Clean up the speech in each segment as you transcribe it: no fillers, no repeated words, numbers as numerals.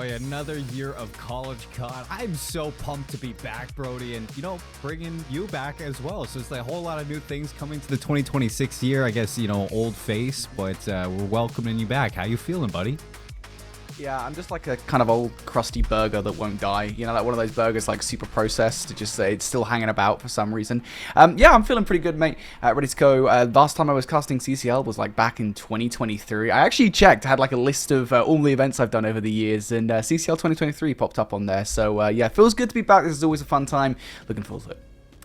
boy, another year of college COD. I'm so pumped to be back, Brody, and, bringing you back as well. So it's like a whole lot of new things coming to the 2026 year. I guess, old face, but we're welcoming you back. How you feeling, buddy? Yeah, I'm just like a kind of old crusty burger that won't die. Like one of those burgers like super processed to just say it's still hanging about for some reason. Yeah, I'm feeling pretty good, mate. Ready to go. Last time I was casting CCL was like back in 2023. I actually checked. I had like a list of all the events I've done over the years, and CCL 2023 popped up on there. So yeah, feels good to be back. This is always a fun time. Looking forward to it.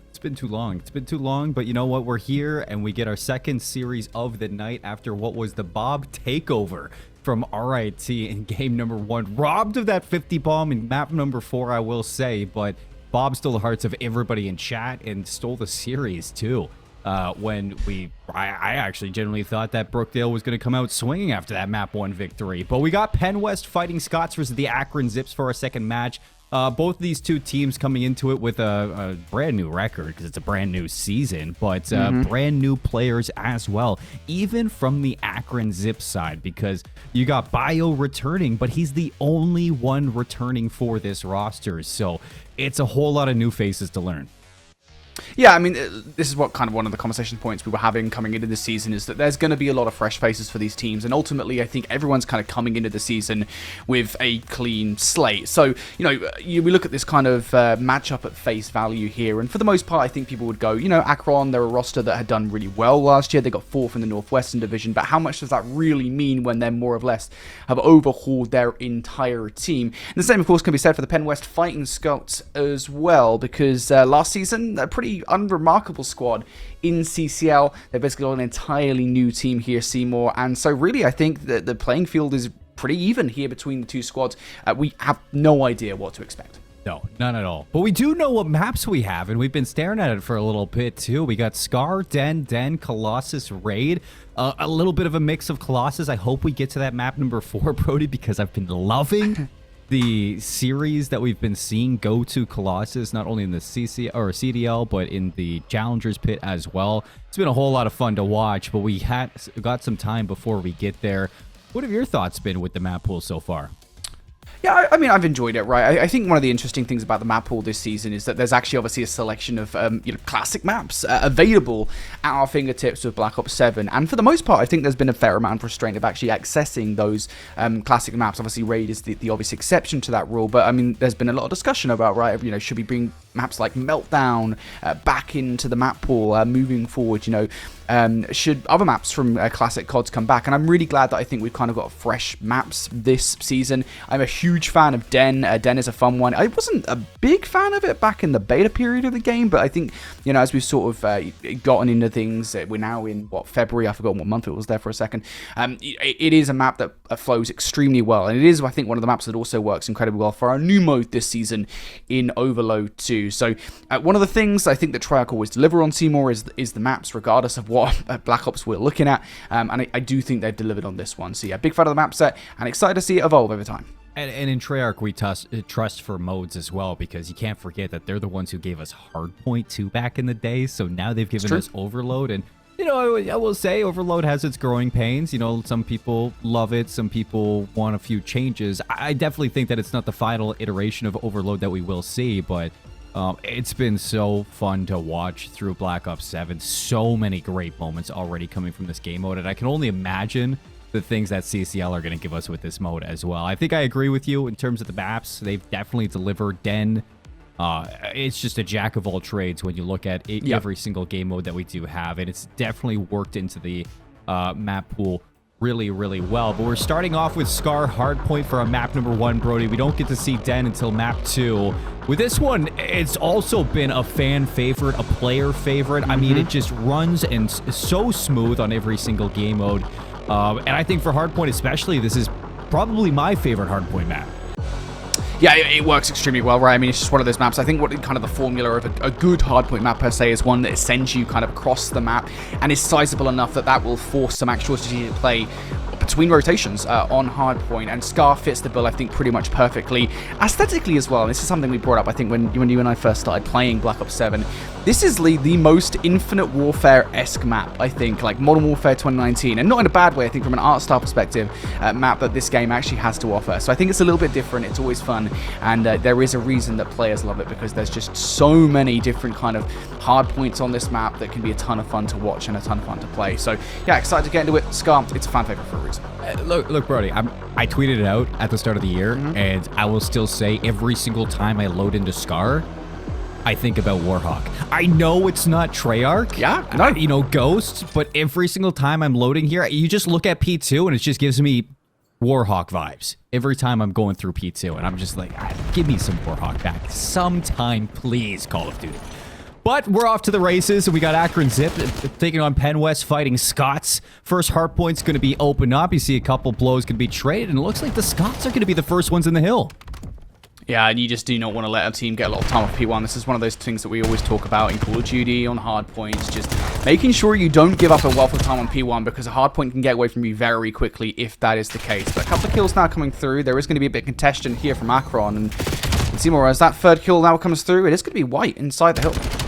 It's been too long, but you know what? We're here, and we get our second series of the night after what was the Bob takeover from RIT in game number 1. Robbed of that 50 bomb in map number 4, I will say, but Bob stole the hearts of everybody in chat and stole the series too. When I actually genuinely thought that Brookdale was going to come out swinging after that map 1 victory. But we got PennWest fighting Scots versus the Akron Zips for our second match. Both of these two teams coming into it with a brand new record because it's a brand new season, but brand new players as well, even from the Akron Zip side, because you got Bio returning, but he's the only one returning for this roster. So it's a whole lot of new faces to learn. Yeah, I mean, this is what kind of one of the conversation points we were having coming into this season is that there's going to be a lot of fresh faces for these teams, and ultimately I think everyone's kind of coming into the season with a clean slate. So, we look at this kind of matchup at face value here, and for the most part I think people would go, Akron, they're a roster that had done really well last year. They got 4th in the Northwestern Division, but how much does that really mean when they're more or less have overhauled their entire team? And the same, of course, can be said for the PennWest fighting Scots as well, because last season, pretty unremarkable squad in CCL. They've basically got an entirely new team here, Seymour, and so really I think that the playing field is pretty even here between the two squads. We have no idea what to expect. No, none at all. But we do know what maps we have, and we've been staring at it for a little bit too. We got Scar, Den, Colossus, Raid. A little bit of a mix of Colossus. I hope we get to that map number 4, Brody, because I've been loving the series that we've been seeing go to Colossus, not only in the CCL or CDL, but in the Challengers pit as well. It's been a whole lot of fun to watch, but we got some time before we get there. What have your thoughts been with the map pool so far? Yeah, I mean, I've enjoyed it, right? I think one of the interesting things about the map pool this season is that there's actually obviously a selection of classic maps available at our fingertips with Black Ops 7, and for the most part, I think there's been a fair amount of restraint of actually accessing those classic maps. Obviously, Raid is the obvious exception to that rule, but I mean, there's been a lot of discussion about, right, should we bring maps like Meltdown back into the map pool moving forward, should other maps from classic CODs come back? And I'm really glad that I think we've kind of got fresh maps this season. I'm a huge fan of Den. Den is a fun one. I wasn't a big fan of it back in the beta period of the game, but I think, as we've sort of gotten into things, we're now in, February? I forgot what month it was there for a second. It is a map that flows extremely well, and it is, I think, one of the maps that also works incredibly well for our new mode this season in Overload 2. So one of the things I think that Treyarch always deliver on Seymour is the maps, regardless of what Black Ops we're looking at, and I do think they've delivered on this one. So yeah, big fan of the map set, and excited to see it evolve over time. And in Treyarch, we trust for modes as well, because you can't forget that they're the ones who gave us Hardpoint 2 back in the day, so now they've given us Overload, and I will say Overload has its growing pains. Some people love it, some people want a few changes. I definitely think that it's not the final iteration of Overload that we will see, but it's been so fun to watch through Black Ops 7. So many great moments already coming from this game mode, and I can only imagine the things that CCL are going to give us with this mode as well. I think I agree with you in terms of the maps. They've definitely delivered. Den, it's just a jack of all trades when you look at every single game mode that we do have, and it's definitely worked into the map pool really, really well. But we're starting off with Scar Hardpoint for our map number 1, Brody. We don't get to see Den until map 2. With this one, it's also been a fan favorite, a player favorite. I mean, it just runs and is so smooth on every single game mode. And I think for Hardpoint especially, this is probably my favorite Hardpoint map. Yeah, it works extremely well, right? I mean, it's just one of those maps. I think what kind of the formula of a good hardpoint map per se is one that sends you kind of across the map and is sizable enough that will force some actual strategic play between rotations on hardpoint, and Scar fits the bill, I think, pretty much perfectly. Aesthetically as well, and this is something we brought up, I think, when you and I first started playing Black Ops 7. This is the most Infinite Warfare-esque map, I think, like Modern Warfare 2019, and not in a bad way, I think, from an art style perspective, map that this game actually has to offer. So I think it's a little bit different, it's always fun, and there is a reason that players love it, because there's just so many different kind of hard points on this map that can be a ton of fun to watch and a ton of fun to play. So yeah, excited to get into it. Scar, it's a fan favorite for a reason. Look, Brody, I tweeted it out at the start of the year, and I will still say every single time I load into Scar, I think about Warhawk. I know it's not Treyarch, no. Ghost, but every single time I'm loading here, you just look at P2 and it just gives me Warhawk vibes every time I'm going through P2, and I'm just like, give me some Warhawk back sometime, please, Call of Duty. But we're off to the races, and we got Akron Zip taking on PennWest, fighting Scots. First hardpoint's going to be open up. You see a couple blows going to be traded, and it looks like the Scots are going to be the first ones in the hill. Yeah, and you just do not want to let a team get a lot of time off P1. This is one of those things that we always talk about in Call of Duty on hardpoints. Just making sure you don't give up a wealth of time on P1, because a hardpoint can get away from you very quickly if that is the case. But a couple of kills now coming through. There is going to be a bit of contention here from Akron. And Seymour, as that third kill now comes through, it is going to be White inside the hill.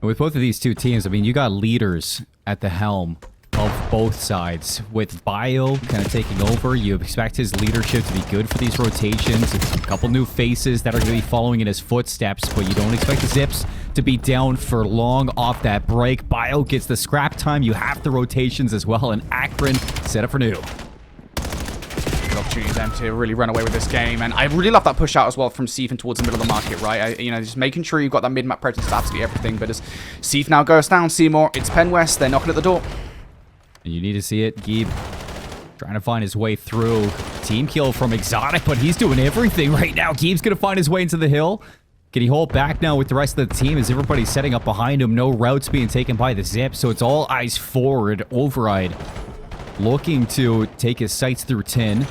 With both of these two teams, I mean, you got leaders at the helm of both sides. With Bio kind of taking over, you expect his leadership to be good for these rotations. It's a couple new faces that are going to be following in his footsteps, but you don't expect the Zips to be down for long off that break. Bio gets the scrap time. You have the rotations as well, and Akron set up for new. Good opportunity then to really run away with this game, and I really love that push out as well from Seif towards the middle of the market, right? Just making sure you've got that mid-map presence to absolutely everything. But as Seif now goes down, Seymour, it's PennWest, they're knocking at the door. And you need to see it. Geeb trying to find his way through. Team kill from Exotic, but he's doing everything right now. Geeb's going to find his way into the hill. Can he hold back now with the rest of the team as everybody's setting up behind him? No routes being taken by the Zip, so it's all eyes forward. Override looking to take his sights through 10.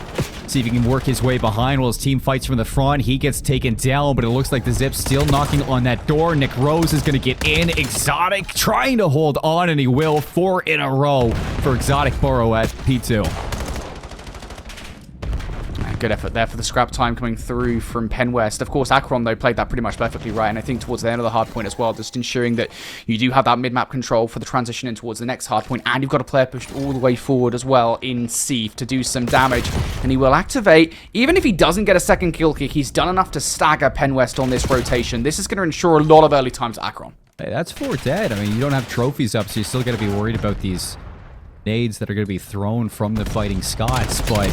See if he can work his way behind while his team fights from the front. He gets taken down, but it looks like the Zip's still knocking on that door. Nick Rose is going to get in. Exotic trying to hold on, and he will. 4 in a row for Exotic Burrow at P2. Good effort there for the scrap time coming through from PennWest. Of course, Akron, though, played that pretty much perfectly right, and I think towards the end of the hard point as well, just ensuring that you do have that mid-map control for the transition in towards the next hard point, and you've got a player pushed all the way forward as well in Seif to do some damage, and he will activate. Even if he doesn't get a second kill kick, he's done enough to stagger PennWest on this rotation. This is going to ensure a lot of early times to Akron. Hey, that's 4 dead. I mean, you don't have trophies up, so you still got to be worried about these nades that are going to be thrown from the fighting Scots, but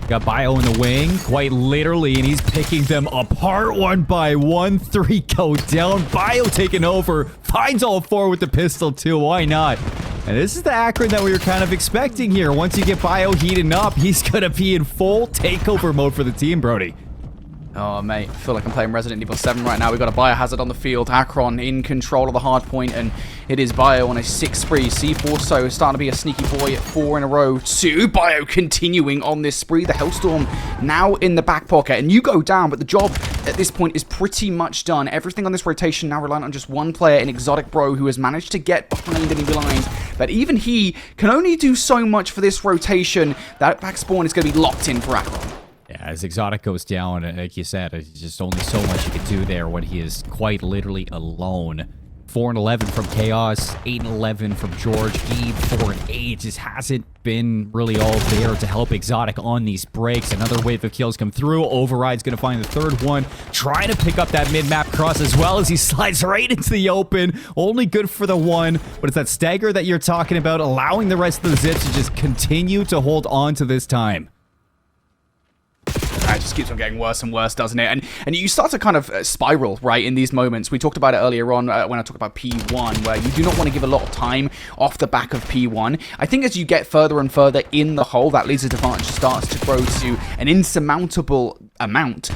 got Bio in the wing, quite literally, and he's picking them apart one by one. 3 go down. Bio taking over, finds all 4 with the pistol too. Why not? And this is the Akron that we were kind of expecting here. Once you get Bio heating up, he's going to be in full takeover mode for the team, Brody. Oh, mate, I feel like I'm playing Resident Evil 7 right now. We've got a biohazard on the field. Akron in control of the hard point, and it is Bio on a 6 spree. Seif also starting to be a sneaky boy at 4 in a row. 2, Bio continuing on this spree. The Hellstorm now in the back pocket, and you go down, but the job at this point is pretty much done. Everything on this rotation now reliant on just one player in Exotic Bro, who has managed to get behind enemy lines, but even he can only do so much for this rotation. That back spawn is going to be locked in for Akron. Yeah, as Exotic goes down, like you said, there's just only so much you can do there when he is quite literally alone. 4 and 11 from Chaos, 8 and 11 from George. Geeb 4 and 8 just hasn't been really all there to help Exotic on these breaks. Another wave of kills come through. Override's going to find the third one, trying to pick up that mid-map cross as well as he slides right into the open. Only good for the 1, but it's that stagger that you're talking about, allowing the rest of the Zips to just continue to hold on to this time. It just keeps on getting worse and worse, doesn't it? And you start to kind of spiral, right, in these moments. We talked about it earlier on when I talked about P1, where you do not want to give a lot of time off the back of P1. I think as you get further and further in the hole, that leads advantage starts to grow to an insurmountable amount.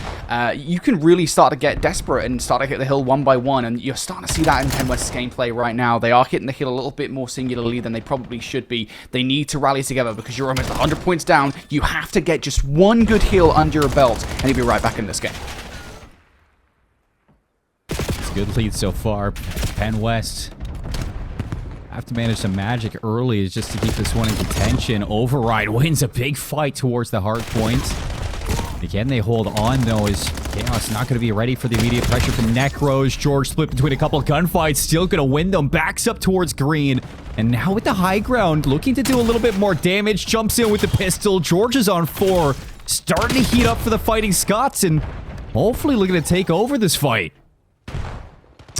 You can really start to get desperate and start to hit the hill one by one, and you're starting to see that in PennWest's gameplay right now. They are hitting the hill a little bit more singularly than they probably should be. They need to rally together because you're almost 100 points down. You have to get just one good hill under your belt, and you'll be right back in this game. It's a good lead so far. PennWest Have to manage some magic early just to keep this one in contention. Override wins a big fight towards the hard points. Again, they hold on, though, as Chaos not going to be ready for the immediate pressure from Necros. George split between a couple of gunfights, still going to win them. Backs up towards green. And now with the high ground, looking to do a little bit more damage. Jumps in with the pistol. George is on 4. Starting to heat up for the Fighting Scots, and hopefully looking to take over this fight.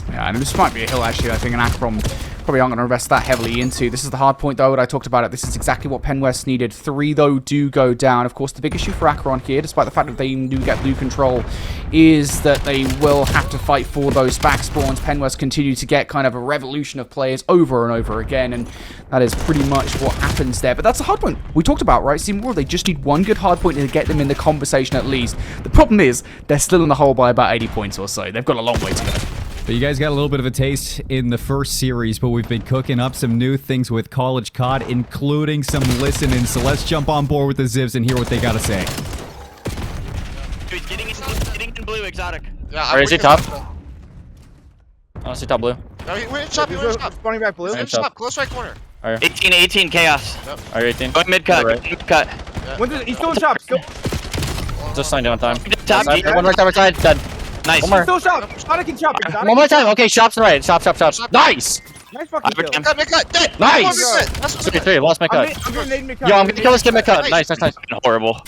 Yeah, and this might be a hill, actually, I think, and Akron probably aren't going to invest that heavily into. This is the hard point, though, that I talked about it. This is exactly what PennWest needed. 3, though, do go down. Of course, the big issue for Akron here, despite the fact that they do get blue control, is that they will have to fight for those back spawns. PennWest continue to get kind of a revolution of players over and over again, and that is pretty much what happens there. But that's a hard point we talked about, right? Seymour, they just need one good hard point to get them in the conversation at least. The problem is, they're still in the hole by about 80 points or so. They've got a long way to go. But you guys got a little bit of a taste in the first series, but we've been cooking up some new things with College COD, including some listening. So let's jump on board with the Zibs and hear what they got to say. He's getting in blue, exotic. Yeah, Or is he top? Honestly, top blue. No, he went shop, he went shop. Spawning back blue. He's in shop, close right corner. 18 chaos. Are you 18? Going mid cut. Right. Mid cut. He's still in shop. Still Just slowing down time. Top Side, deep. one more time, side, dead. Nice. One more. still shop. Exotic and shop. One more time. Okay, shop's right. Shop. Nice! Nice fucking kill. Make cut, dead. Nice! That's 3-3, lost my cut. I'm gonna nade mid-cut. Yo, I'm gonna kill this kid mid-cut. Nice. Horrible.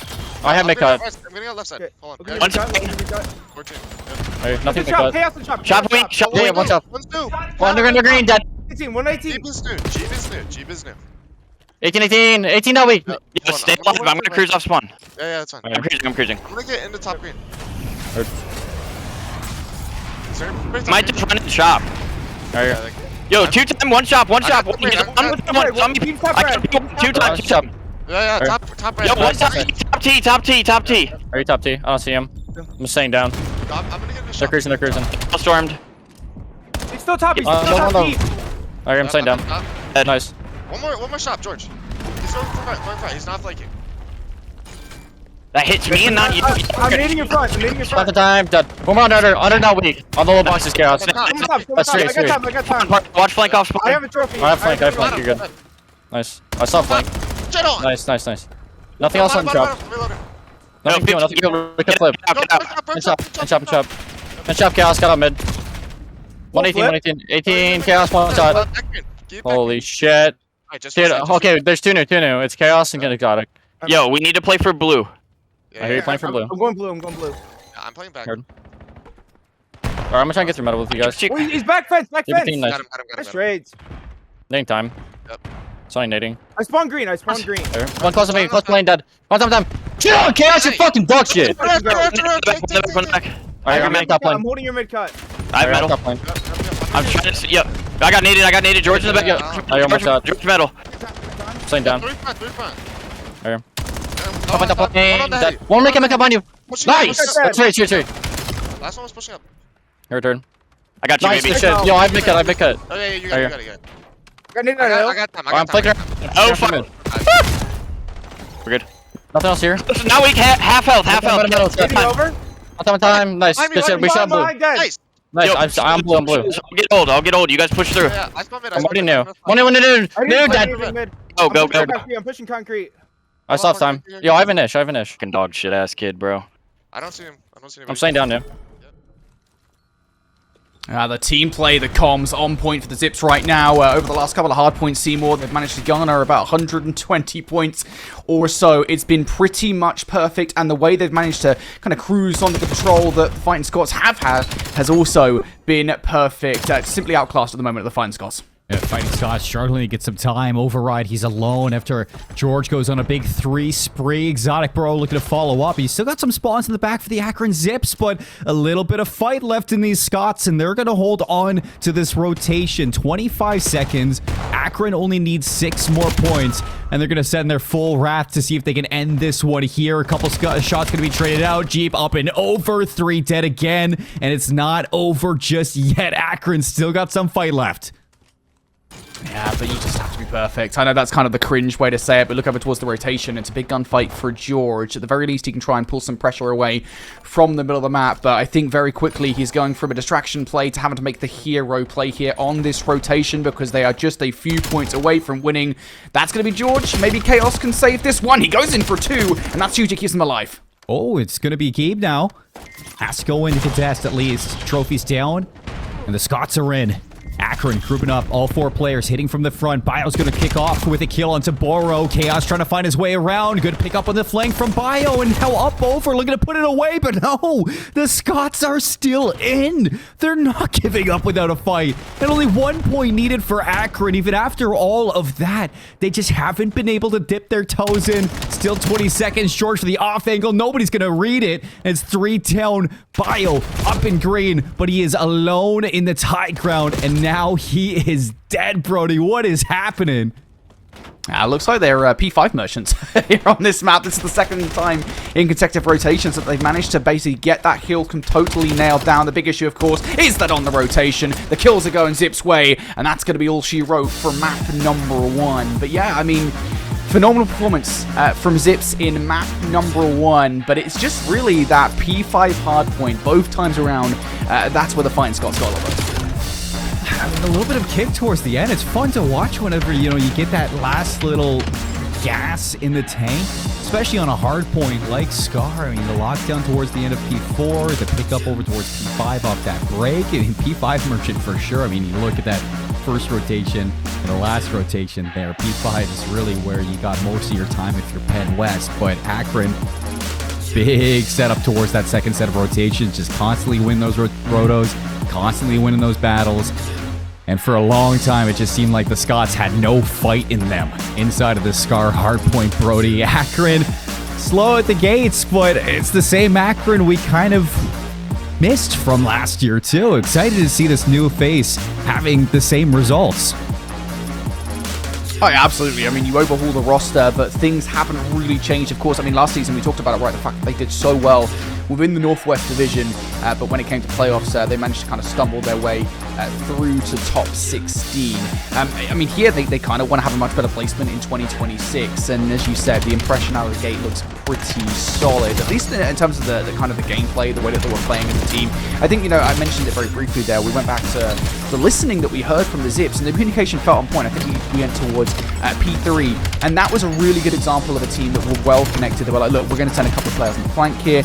I have mid-cut. I'm gonna go left side. Okay. Hold Okay, on. One mid-cut, second. mid-cut. 14. Alright, nothing Shop, mid-cut. chaos and shop. Shop weak, shop Yeah, weak. one shop. One's new. One under green, dead. 18, 118. Jeep is new. Jeep is new. Jeep is new. 18, 18 that week. Yeah. Yo, stay alive. I'm gonna cruise off spawn. Yeah, that's fine. I'm cruising. I'm gonna get into top green. Is there anybody top Might green? just run in the shop. Yeah, like, Yo, 2 time, 1 shop, 1 shop. got One, three, I got one, zombie. Team top I red. got 2 time, 2 shop. yeah, Alright. top right. Yo, one top top T. Are you top T? I don't see him. I'm staying down. I'm gonna get into They're shop. cruising. Stormed. He's still top. He's No, still top. no. Deep. Alright, I'm staying down. Nice. One more shop, George. He's going front. He's not flanking. That hits me and not you. I'm nading in front. I'm nading in Stop front. the time. Dead. One more under now weak. On the low boxes, chaos. Still on top, still on That's top. straight, I got time. Watch flank off I spawn. have a trophy. I have flank. You're You're good. Nice. I saw flank. Jet on. Nice. Nothing else on drop. Reloading. Nothing No, feeling. We can flip. Get out. And chop. And chop, chaos. Got on mid. 118. 18. Chaos. One shot. Holy shit. Dude, okay, there's two new. It's chaos and exotic. Yo, we need to play for blue. I hear you playing for blue. I'm going blue. I'm going blue. I'm playing back. Heard. Alright, I'm gonna try and get through metal with you guys. Oh, he's back fence. Back Give a fence. team Got nice. him. Nice trades. Nading time. Yep. Sorry, nading. I spawn green. There. One close to me. Close lane dead. One time. Chill, chaos, you fucking dog shit. Back. Alright, I'm in top lane. I'm holding your mid cut. I have metal. Top lane. I'm trying to see. Yep. I got naded. George in the back. I almost shot. George metal. Staying down. Three front. There. Top Top lane. One make up on you. Nice. That's right. Last one was pushing up. Your turn. I got you, Nice, baby. good shit. Yo, I have mid cut. Oh yeah, you got it. Got naded I on got time. I'm flicking. Oh, fuck. We're good. Nothing else here. Listen, now we half health. Naded over. Time. Nice. Good shit. We shot blue. Nice. Nice. I'm blue. I'll get old. You guys push through. Yeah, I spawned mid. I'm already new. One new. I didn't New play dead. anything mid. Go. I'm pushing concrete, I'm pushing concrete. I saw time. Yo, I have an ish. Fucking dog shit ass kid, bro. I don't see him. Anybody. I'm staying down now. The team play, the comms on point for the Zips right now. Over the last couple of hard points, Seymour, they've managed to garner about 120 points or so. It's been pretty much perfect, and the way they've managed to kind of cruise on the control that the Fighting Scots have had has also been perfect. Simply outclassed at the moment of the Fighting Scots. Yeah, Fighting Scots struggling to get some time. Override, he's alone after George goes on a big 3 spree. Exotic Bro looking to follow up. He's still got some spawns in the back for the Akron Zips, but a little bit of fight left in these Scots, and they're going to hold on to this rotation. 25 seconds. Akron only needs 6 more points, and they're going to send their full wrath to see if they can end this one here. A couple shots going to be traded out. Jeep up and over. 3 dead again, and it's not over just yet. Akron still got some fight left. Yeah, but you just have to be perfect. I know that's kind of the cringe way to say it, but look over towards the rotation. It's a big gunfight for George. At the very least, he can try and pull some pressure away from the middle of the map, but I think very quickly he's going from a distraction play to having to make the hero play here on this rotation because they are just a few points away from winning. That's going to be George. Maybe Chaos can save this one. He goes in for 2, and that's huge. It keeps him alive. Oh, it's going to be Gabe now. Has to go in to contest at least. Trophies down, and the Scots are in. Akron grouping up, all 4 players hitting from the front. Bio's going to kick off with a kill onto Boro. Chaos trying to find his way around. Good pick up on the flank from Bio, and now up over, looking to put it away, but no, the Scots are still in. They're not giving up without a fight. And only 1 point needed for Akron. Even after all of that, they just haven't been able to dip their toes in. Still 20 seconds short for the off angle. Nobody's going to read it. It's 3 down. Bio up in green, but he is alone in the high ground, and now he is dead, Brody. What is happening? Looks like they're P5 merchants here on this map. This is the second time in consecutive rotations that they've managed to basically get that kill totally nailed down. The big issue, of course, is that on the rotation, the kills are going Zip's way, and that's going to be all she wrote for map number 1. But yeah, I mean, phenomenal performance from Zips in map number 1, but it's just really that P5 hardpoint both times around. That's where the fighting Scots got a lot of. I mean, a little bit of kick towards the end. It's fun to watch whenever, you get that last little gas in the tank, especially on a hard point like Scar. I mean, the lockdown towards the end of P4, the pickup over towards P5 off that break. I mean, P5 merchant for sure. I mean, you look at that first rotation and the last rotation there. P5 is really where you got most of your time if you're PennWest, but Akron, big setup towards that second set of rotations, just constantly win those rotos, constantly winning those battles. And for a long time, it just seemed like the Scots had no fight in them inside of the Scar hardpoint, Brody. Akron, slow at the gates, but it's the same Akron we kind of missed from last year, too. Excited to see this new face having the same results. Oh, yeah, absolutely. I mean, you overhaul the roster, but things haven't really changed. Of course, I mean, last season we talked about it, right? The fact that they did so well within the Northwest Division, but when it came to playoffs, they managed to kind of stumble their way through to top 16. I mean, here they kind of want to have a much better placement in 2026, and as you said, the impression out of the gate looks pretty solid, at least in terms of the kind of the gameplay, the way that they were playing as a team. I think, I mentioned it very briefly there. We went back to the listening that we heard from the Zips, and the communication felt on point. I think we went towards P3, and that was a really good example of a team that were well connected. They were like, look, we're going to send a couple of players on the flank here.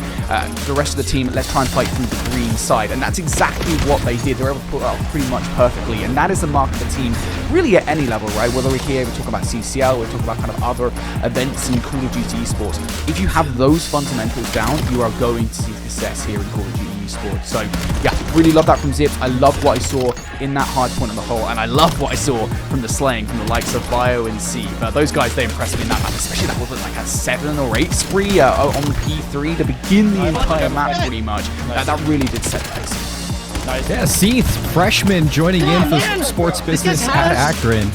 The rest of the team, let's try and fight from the green side. And that's exactly what they did. They were able to pull it out pretty much perfectly. And that is the mark of the team, really at any level, right? Whether we're here, we're talking about CCL, we're talking about kind of other events in Call of Duty esports. If you have those fundamentals down, you are going to see success here in Call of Duty esports. So, yeah, really love that from Zips. I love what I saw in that hard point on the whole, and I love what I saw from the slaying from the likes of Bio and C. But those guys, they impressed me in that map, especially that was like a 7 or 8 spree on P3 to begin the entire map pretty much. That really did set the pace. Nice. Yeah, Seath, freshman, joining in for sports business at Akron.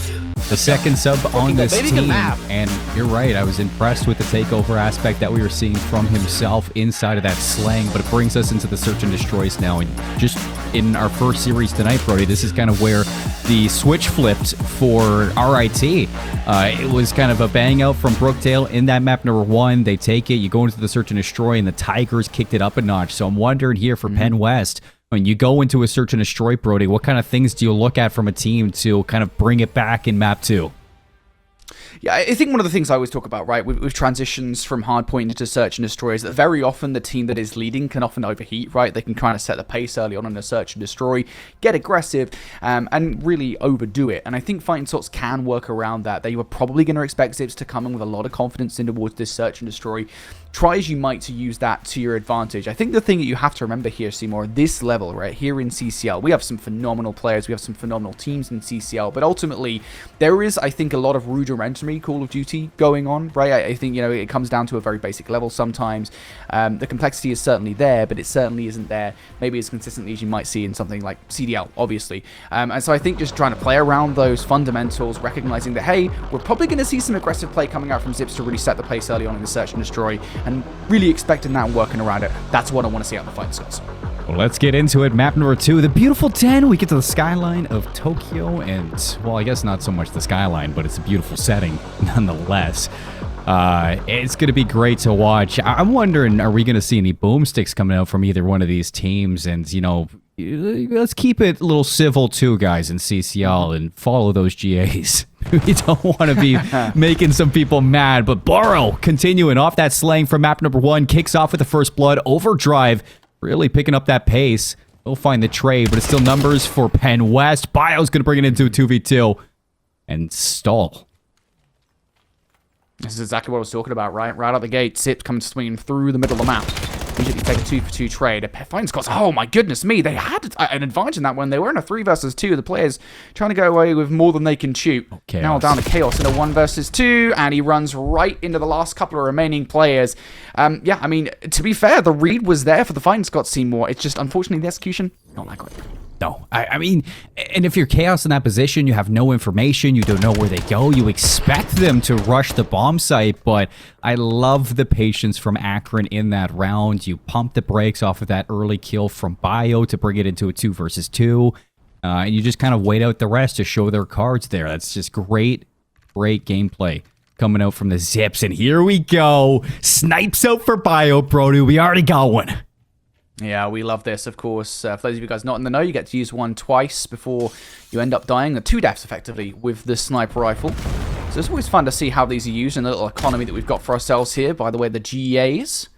The second sub on this team, and you're right, I was impressed with the takeover aspect that we were seeing from himself inside of that slang, but it brings us into the search and destroys now, and just in our first series tonight, Brody, this is kind of where the switch flipped for RIT. It was kind of a bang out from Brookdale in that map number 1. They take it, you go into the search and destroy, and the Tigers kicked it up a notch. So I'm wondering here for PennWest, when you go into a search and destroy, Brody, what kind of things do you look at from a team to kind of bring it back in map 2? Yeah, I think one of the things I always talk about, right, with transitions from hardpoint into search and destroy is that very often the team that is leading can often overheat, right? They can kind of set the pace early on in a search and destroy, get aggressive, and really overdo it. And I think Fighting Scots can work around that. They were probably going to expect Zips to come in with a lot of confidence in towards this search and destroy. Try as you might to use that to your advantage. I think the thing that you have to remember here, Seymour, this level, right, here in CCL, we have some phenomenal players, we have some phenomenal teams in CCL, but ultimately, there is, I think, a lot of rudimentary Call of Duty going on, right? I think, it comes down to a very basic level sometimes. The complexity is certainly there, but it certainly isn't there maybe as consistently as you might see in something like CDL, obviously. And so I think just trying to play around those fundamentals, recognizing that, hey, we're probably going to see some aggressive play coming out from Zips to really set the pace early on in the search and destroy, and really expecting that and working around it. That's what I want to see out of the Fighting Scots. Well, let's get into it. Map number 2, the beautiful 10. We get to the skyline of Tokyo, and, well, I guess not so much the skyline, but it's a beautiful setting nonetheless. It's going to be great to watch. I'm wondering, are we going to see any boomsticks coming out from either one of these teams? And, you know, let's keep it a little civil too, guys, in CCL, and follow those GAs. We don't want to be making some people mad. But Burrow, continuing off that slang from map number 1, kicks off with the first blood. Overdrive, really picking up that pace. We'll find the trade, but it's still numbers for PennWest. Bio's going to bring it into a 2v2 and stall. This is exactly what I was talking about, right? Right out the gate, Zips comes swinging through the middle of the map. Immediately take a 2-for-2 trade. Find Scots. Oh my goodness me, they had an advantage in that one. They were in a 3 versus 2. The players trying to go away with more than they can shoot. Chaos. Now down to Chaos in a 1 versus 2, and he runs right into the last couple of remaining players. Yeah, I mean, to be fair, the read was there for the Fighting Scots team more. It's just, unfortunately, the execution, not that great. No, I mean, and if you're Chaos in that position, you have no information, you don't know where they go, you expect them to rush the bomb site, but I love the patience from Akron in that round. You pump the brakes off of that early kill from Bio to bring it into a 2 versus 2, and you just kind of wait out the rest to show their cards there. That's just great gameplay coming out from the Zips, and here we go. Snipes out for Bio, Brody. We already got one. Yeah, we love this, of course. For those of you guys not in the know, you get to use one twice before you end up dying. 2 deaths, effectively, with the sniper rifle. So it's always fun to see how these are used in the little economy that we've got for ourselves here. By the way, the GAs.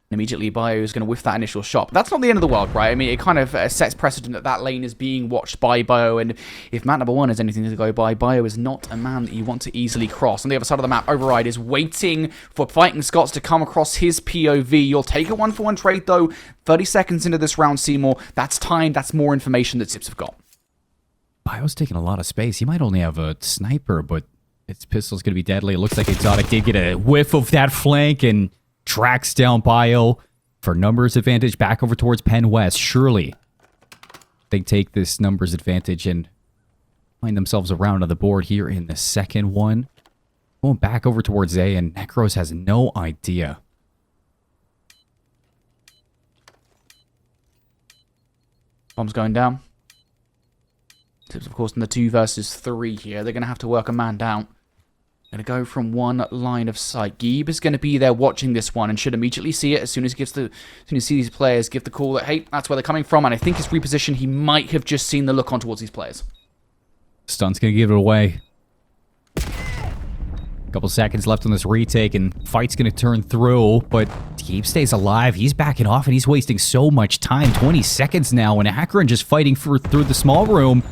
And immediately Bio is going to whiff that initial shot. But that's not the end of the world, right? I mean, it kind of sets precedent that that lane is being watched by Bio. And if map number 1 is anything to go by, Bio is not a man that you want to easily cross. On the other side of the map, Override is waiting for Fighting Scots to come across his POV. You'll take a 1-for-1 trade, though. 30 seconds into this round, Seymour. That's time. That's more information that Zips have got. Bio's taking a lot of space. He might only have a sniper, but its pistol's going to be deadly. It looks like Exotic did get a whiff of that flank and tracks down Bio for numbers advantage back over towards PennWest. Surely they take this numbers advantage and find themselves around on the board here in the second one. Going back over towards A, and Necros has no idea. Bomb's going down. Tips, of course, in the 2 versus 3 here. They're going to have to work a man down. Going to go from one line of sight. Geeb is going to be there watching this one and should immediately see it as soon as he sees these players give the call that, hey, that's where they're coming from. And I think his reposition, he might have just seen the look on towards these players. Stun's going to give it away. Couple seconds left on this retake, and fight's going to turn through, but Geeb stays alive. He's backing off, and he's wasting so much time. 20 seconds now, and Akron just fighting through the small room.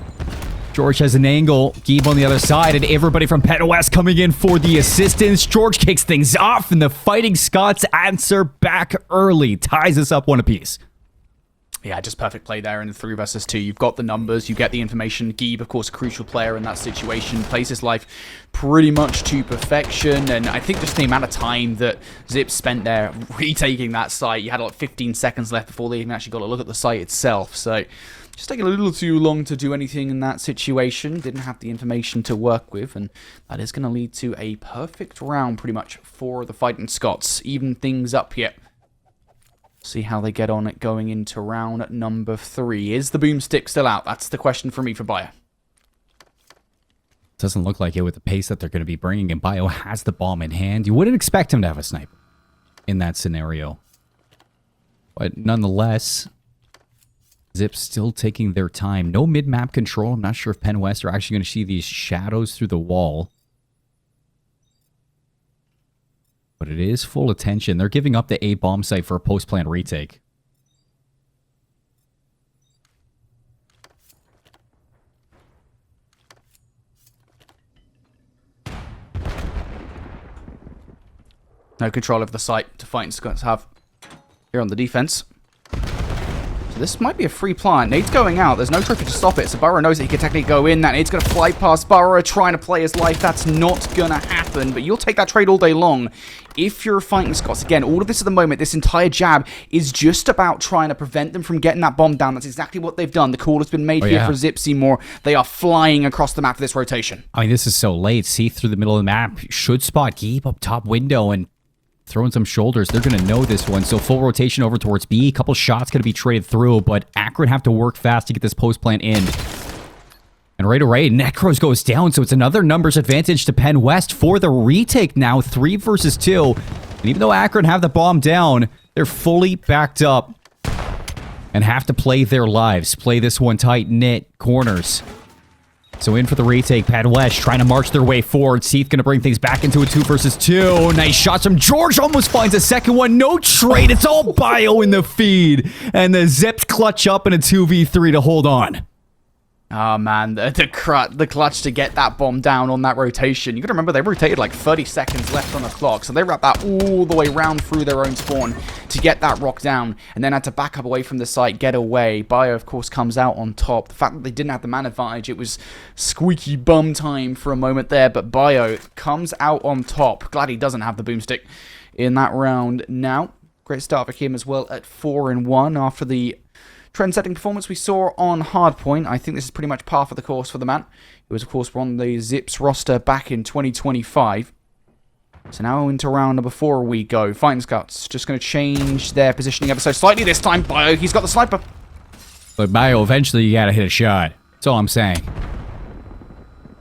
George has an angle. Geeb on the other side, and everybody from PennWest coming in for the assistance. George kicks things off, and the Fighting Scots answer back early. Ties us up 1 apiece. Yeah, just perfect play there in the 3 versus 2. You've got the numbers, you get the information. Geeb, of course, a crucial player in that situation. Plays his life pretty much to perfection. And I think just the amount of time that Zips spent there retaking that site. You had like 15 seconds left before they even actually got a look at the site itself. So just taking a little too long to do anything in that situation. Didn't have the information to work with. And that is going to lead to a perfect round pretty much for the Fighting Scots. Even things up here. See how they get on it going into round number 3. Is the boomstick still out? That's the question for me for Bio. Doesn't look like it with the pace that they're going to be bringing, and Bio has the bomb in hand. You wouldn't expect him to have a sniper in that scenario. But nonetheless, Zips still taking their time. No mid-map control. I'm not sure if PennWest are actually going to see these shadows through the wall. But it is full attention. They're giving up the A bomb site for a post-plant retake. No control of the site to Fighting Scots have here on the defense. So this might be a free plant. Nade's going out. There's no trophy to stop it. So Burrow knows that he can technically go in. That Nade's going to fly past Burrow, trying to play his life. That's not going to happen. But you'll take that trade all day long if you're Fighting Scots. Again, all of this at the moment, this entire jab is just about trying to prevent them from getting that bomb down. That's exactly what they've done. The call has been made here for Zip Seymour. They are flying across the map for this rotation. I mean, this is so late. See through the middle of the map. Should spot Geeb up top window, and throwing some shoulders. They're going to know this one. So full rotation over towards B. A couple shots going to be traded through, but Akron have to work fast to get this post plant in. And right away, Necros goes down, so it's another numbers advantage to PennWest for the retake now, 3 versus 2. And even though Akron have the bomb down, they're fully backed up and have to play their lives. Play this one tight-knit corners. So in for the retake, PennWest trying to march their way forward. Seath going to bring things back into a 2 versus 2. Nice shots from George. Almost finds a second one. No trade. It's all bio in the feed. And the Zips clutch up in a 2v3 to hold on. Oh man, the clutch to get that bomb down on that rotation. You gotta remember, they rotated like 30 seconds left on the clock, so they wrapped that all the way round through their own spawn to get that rock down, and then had to back up away from the site, get away. Bio, of course, comes out on top. The fact that they didn't have the man advantage, it was squeaky bum time for a moment there, but Bio comes out on top. Glad he doesn't have the boomstick in that round now. Great start for him as well at 4-1 after the trend-setting performance we saw on Hardpoint. I think this is pretty much par for the course for the man. It was, of course, on the Zips roster back in 2025. So now into round number 4 we go. Fighting Scots just going to change their positioning ever so slightly this time. Bio, he's got the sniper. But Bio, eventually you got to hit a shot. That's all I'm saying.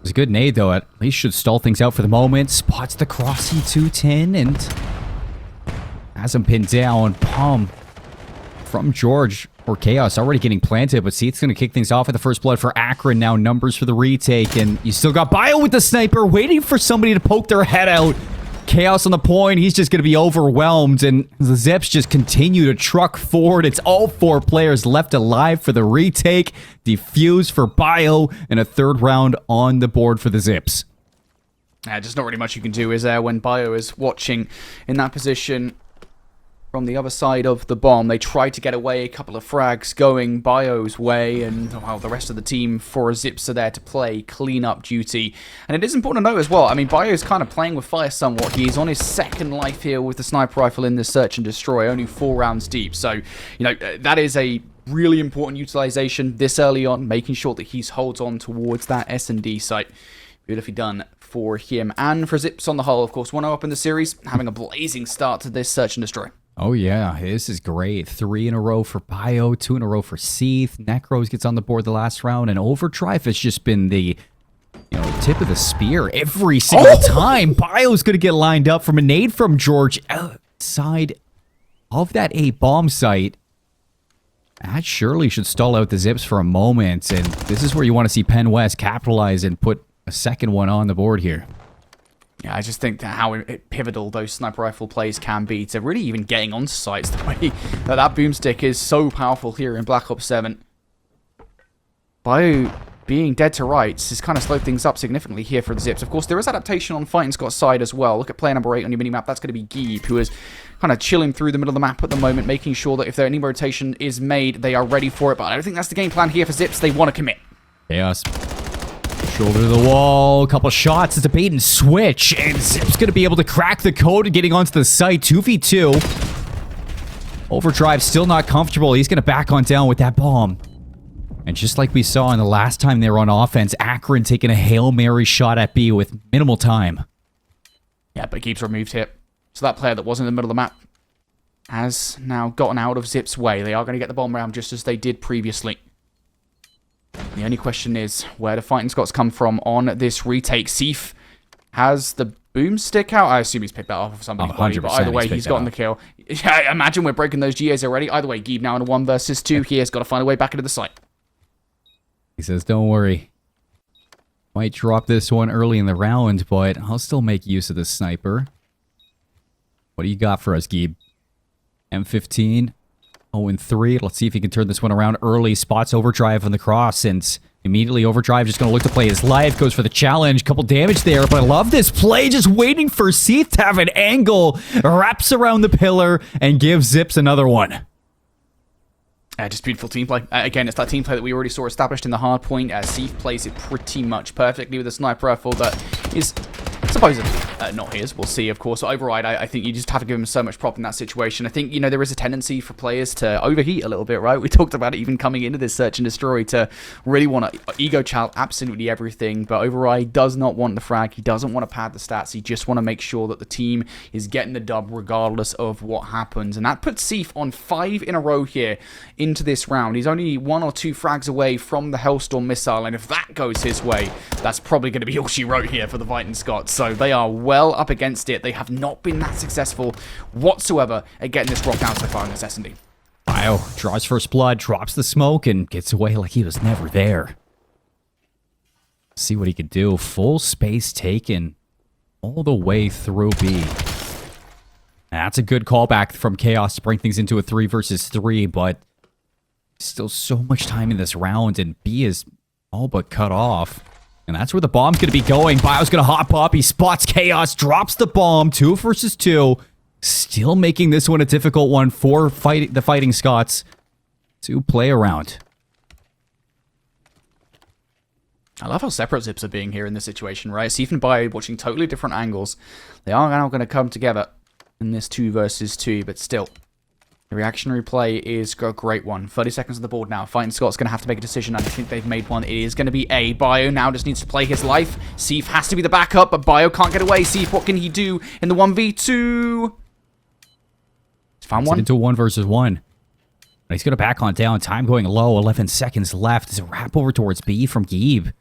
It's a good nade, though. At least should stall things out for the moment. Spots the crossy 210 and has him pinned down. Palm from George. Or Chaos already getting planted, but Seath's going to kick things off with the first blood for Akron. Now numbers for the retake, and you still got Bio with the sniper, waiting for somebody to poke their head out. Chaos on the point, he's just going to be overwhelmed, and the Zips just continue to truck forward. It's all 4 players left alive for the retake. Defuse for Bio, and a 3rd round on the board for the Zips. Just not really much you can do, is there, when Bio is watching in that position. From the other side of the bomb, they tried to get away, a couple of frags going Bio's way, and well, the rest of the team for Zips are there to play clean-up duty. And it is important to note as well, I mean, Bio's kind of playing with fire somewhat. He's on his 2nd life here with the sniper rifle in this search and destroy, only 4 rounds deep. So, you know, that is a really important utilization this early on, making sure that he holds on towards that S&D site. Beautifully done for him. And for Zips on the whole, of course, 1-0 up in the series, having a blazing start to this search and destroy. Oh, yeah. This is great. 3 in a row for Bio, 2 in a row for Seath. Necros gets on the board the last round, and Overdrive has just been the, tip of the spear every single time. Bio's going to get lined up from a nade from George outside of that A bomb site. That surely should stall out the Zips for a moment, and this is where you want to see PennWest capitalize and put a 2nd one on the board here. Yeah, I just think that how pivotal those sniper rifle plays can be to really even getting onto sites. The way that boomstick is so powerful here in Black Ops 7. Bio being dead to rights has kind of slowed things up significantly here for the Zips. Of course, there is adaptation on Fighting Scott's side as well. Look at player number 8 on your minimap. That's going to be Geeb, who is kind of chilling through the middle of the map at the moment, making sure that if there any rotation is made, they are ready for it. But I don't think that's the game plan here for Zips. They want to commit. Chaos. Shoulder to the wall, a couple shots, it's a bait and switch, and Zip's going to be able to crack the code and getting onto the site, 2v2. Overdrive still not comfortable, he's going to back on down with that bomb. And just like we saw in the last time they were on offense, Akron taking a Hail Mary shot at B with minimal time. Yeah, but Geeb's removed here. So that player that was in the middle of the map has now gotten out of Zip's way. They are going to get the bomb round just as they did previously. The only question is, where do Fighting Scots come from on this retake? Seath has the boomstick out. I assume he's picked that off of somebody. But either way, he's gotten the kill. I imagine we're breaking those GAs already. Either way, Geeb now in a 1 versus 2. He has got to find a way back into the site. He says, don't worry. Might drop this one early in the round, but I'll still make use of the sniper. What do you got for us, Geeb? M15. 0-3. Let's see if he can turn this one around early. Spots Overdrive on the cross, and immediately Overdrive just going to look to play his life. Goes for the challenge. Couple damage there, but I love this play. Just waiting for Seath to have an angle. Wraps around the pillar and gives Zips another one. Just beautiful team play. Again, it's that team play that we already saw established in the hard point. Seath plays it pretty much perfectly with a sniper rifle that is Supposedly not his. We'll see, of course. Override, I think you just have to give him so much prop in that situation. I think, you know, there is a tendency for players to overheat a little bit, right? We talked about it even coming into this search and destroy, to really want to ego child absolutely everything. But Override does not want the frag. He doesn't want to pad the stats. He just want to make sure that the team is getting the dub regardless of what happens. And that puts Seif on 5 in a row here into this round. He's only 1 or 2 frags away from the Hellstorm missile. And if that goes his way, that's probably going to be all she wrote here for the Fighting Scots. So they are well up against it. They have not been that successful whatsoever at getting this rock down so far in this S&D. Bio draws first blood, drops the smoke, and gets away like he was never there. See what he could do. Full space taken all the way through B. That's a good callback from Chaos to bring things into a 3 versus 3, but still so much time in this round, and B is all but cut off. And that's where the bomb's going to be going. Bio's going to hop up. He spots Chaos, drops the bomb. 2 versus 2. Still making this one a difficult one for the Fighting Scots to play around. I love how separate Zips are being here in this situation, right? Seif and Bio watching totally different angles. They are now going to come together in this 2 versus 2, but still. The reactionary play is a great one. 30 seconds on the board now. Fighting Scott's going to have to make a decision. I think they've made one. It is going to be A. Bio now just needs to play his life. Seif has to be the backup, but Bio can't get away. Seif, what can he do in the 1v2? He's found one. Into 1 versus 1. He's going to back on down. Time going low. 11 seconds left. It's a wrap over towards B from Geeb.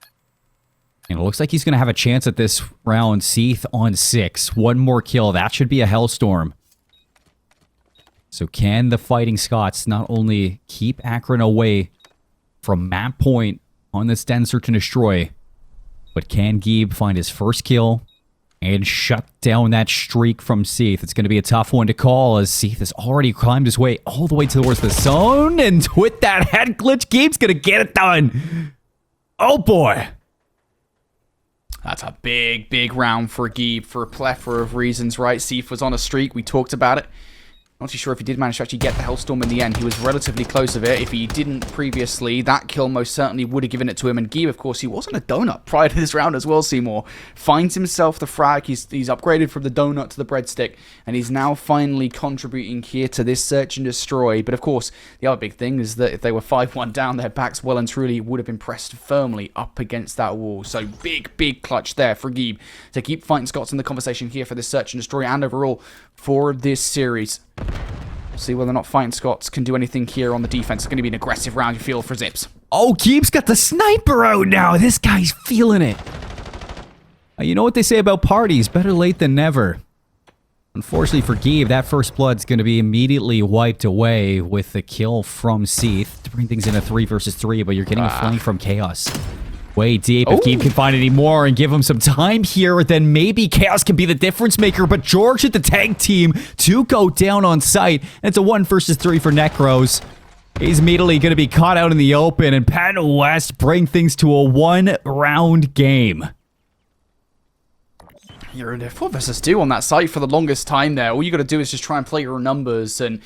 And it looks like he's going to have a chance at this round. Seif on 6. 1 more kill. That should be a Hellstorm. So can the Fighting Scots not only keep Akron away from map point on this den search and destroy, but can Geeb find his first kill and shut down that streak from Seif? It's going to be a tough one to call, as Seif has already climbed his way all the way towards the zone, and with that head glitch, Geeb's going to get it done. Oh boy. That's a big, big round for Geeb for a plethora of reasons, right? Seif was on a streak. We talked about it. Not too sure if he did manage to actually get the Hellstorm in the end. He was relatively close of it. If he didn't previously, that kill most certainly would have given it to him. And Geeb, of course, he wasn't a donut prior to this round as well, Seymour. Finds himself the frag. He's upgraded from the donut to the breadstick. And he's now finally contributing here to this search and destroy. But of course, the other big thing is that if they were 5-1 down, their backs well and truly would have been pressed firmly up against that wall. So big, big clutch there for Geeb to keep Fighting Scots in the conversation here for this search and destroy and overall for this series. See whether or not Fighting Scots can do anything here on the defense. It's going to be an aggressive round, you feel, for Zips. Oh, Geeb's got the sniper out now. This guy's feeling it. You know what they say about parties, better late than never. Unfortunately for Geeb, that first blood's going to be immediately wiped away with the kill from Seif to bring things in a 3 versus 3, but you're getting a flank from Chaos. Way deep. If Geeb can find any more and give him some time here, then maybe Chaos can be the difference maker. But George at the tag team to go down on site. And it's a 1 versus 3 for Necros. He's immediately going to be caught out in the open, and PennWest bring things to a 1-round game. You're in a 4 versus 2 on that site for the longest time there. All you got to do is just try and play your numbers. And,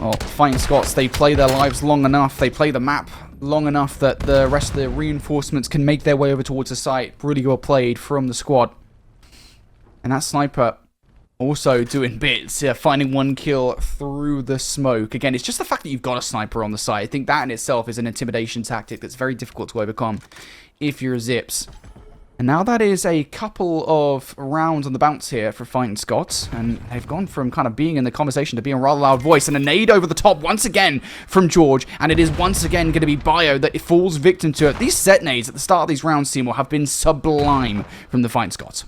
well, Fighting Scots, they play their lives long enough. They play the map long enough that the rest of the reinforcements can make their way over towards the site. Really well played from the squad. And that sniper also doing bits, finding 1 kill through the smoke. Again, it's just the fact that you've got a sniper on the site. I think that in itself is an intimidation tactic that's very difficult to overcome if you're Zips. And now that is a couple of rounds on the bounce here for Fighting Scots. And they've gone from kind of being in the conversation to being a rather loud voice. And a nade over the top once again from George. And it is once again going to be Bio that falls victim to it. These set nades at the start of these rounds, Seymour, have been sublime from the Fighting Scots.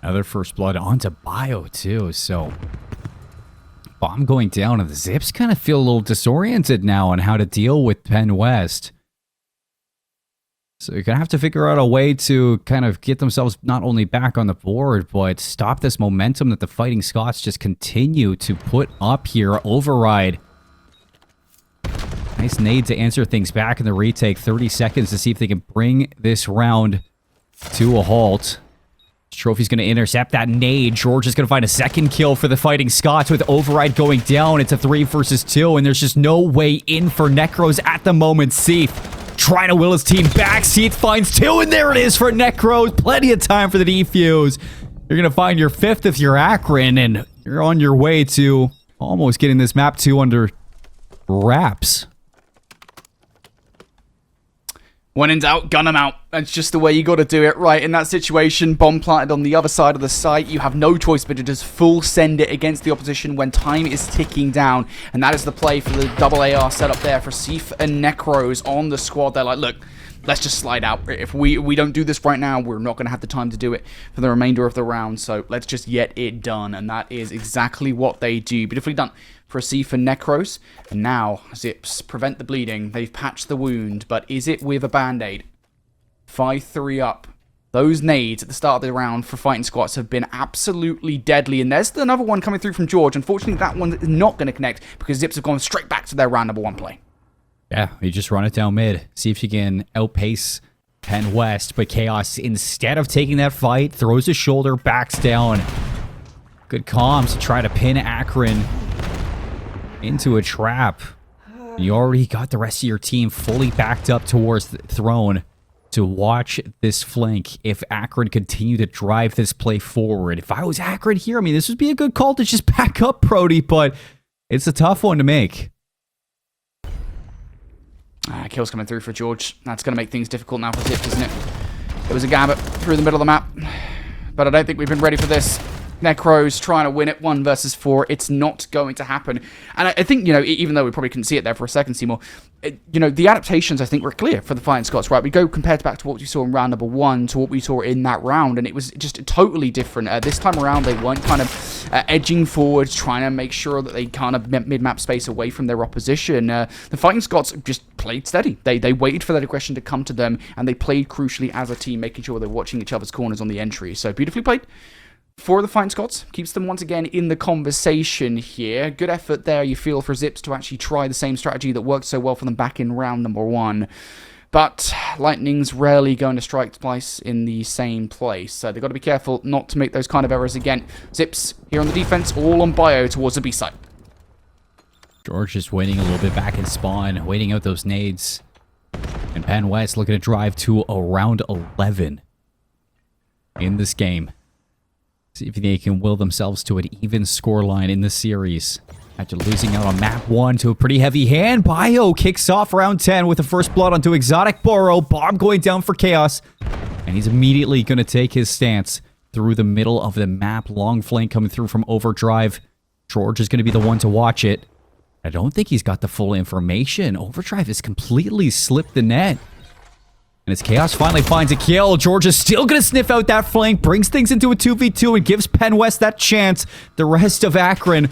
Another first blood onto Bio, too. So, bomb going down. And the Zips kind of feel a little disoriented now on how to deal with PennWest. So you're going to have to figure out a way to kind of get themselves not only back on the board, but stop this momentum that the Fighting Scots just continue to put up here. Override. Nice nade to answer things back in the retake. 30 seconds to see if they can bring this round to a halt. Trophy's going to intercept that nade. George is going to find a second kill for the Fighting Scots with Override going down. It's a 3 versus 2, and there's just no way in for Necros at the moment. Seif trying to will his team back. Seath finds 2, and there it is for Necros. Plenty of time for the defuse. You're going to find your 5th if you're Akron, and you're on your way to almost getting this map 2 under wraps. When in doubt, gun them out. That's just the way you got to do it, right? In that situation, bomb planted on the other side of the site. You have no choice but to just full send it against the opposition when time is ticking down. And that is the play for the double AR setup there for Seath and Necros on the squad. They're like, look, let's just slide out. If we don't do this right now, we're not going to have the time to do it for the remainder of the round. So let's just get it done. And that is exactly what they do. Beautifully done for Seath and Necros. And now, Zips, prevent the bleeding. They've patched the wound, but is it with a band-aid? 5-3 up. Those nades at the start of the round for Fighting Scots have been absolutely deadly. And there's another one coming through from George. Unfortunately, that one is not going to connect because Zips have gone straight back to their round number 1 play. Yeah, you just run it down mid. See if you can outpace PennWest. But Chaos, instead of taking that fight, throws his shoulder, backs down. Good comms to try to pin Akron into a trap. You already got the rest of your team fully backed up towards the throne to watch this flank if Akron continue to drive this play forward. If I was Akron here, I mean, this would be a good call to just back up Brody, but it's a tough one to make. Kill's coming through for George. That's going to make things difficult now for Zips, isn't it? It was a gambit through the middle of the map, but I don't think we've been ready for this. Necros trying to win it 1 versus 4. It's not going to happen. And I think, you know, even though we probably couldn't see it there for a second, Seymour, you know, the adaptations, I think, were clear for the Fighting Scots, right? We go compared back to what we saw in round number 1 to what we saw in that round, and it was just totally different. This time around, they weren't kind of edging forward, trying to make sure that they kind of mid-map space away from their opposition. The Fighting Scots just played steady. They waited for that aggression to come to them, and they played crucially as a team, making sure they're watching each other's corners on the entry. So beautifully played for the Fighting Scots. Keeps them once again in the conversation here. Good effort there, you feel, for Zips to actually try the same strategy that worked so well for them back in round number 1. But lightning's rarely going to strike twice in the same place, so they've got to be careful not to make those kind of errors again. Zips here on the defense, all on bio towards the B side. George just waiting a little bit back in spawn, waiting out those nades. And PennWest looking to drive to around 11 in this game. See if they can will themselves to an even scoreline in the series. After losing out on map 1 to a pretty heavy hand, Bio kicks off round 10 with the first blood onto Exotic Burrow. Bomb going down for Chaos. And he's immediately going to take his stance through the middle of the map. Long flank coming through from Overdrive. George is going to be the one to watch it. I don't think he's got the full information. Overdrive has completely slipped the net. And as Chaos finally finds a kill, George is still going to sniff out that flank, brings things into a 2v2 and gives PennWest that chance. The rest of Akron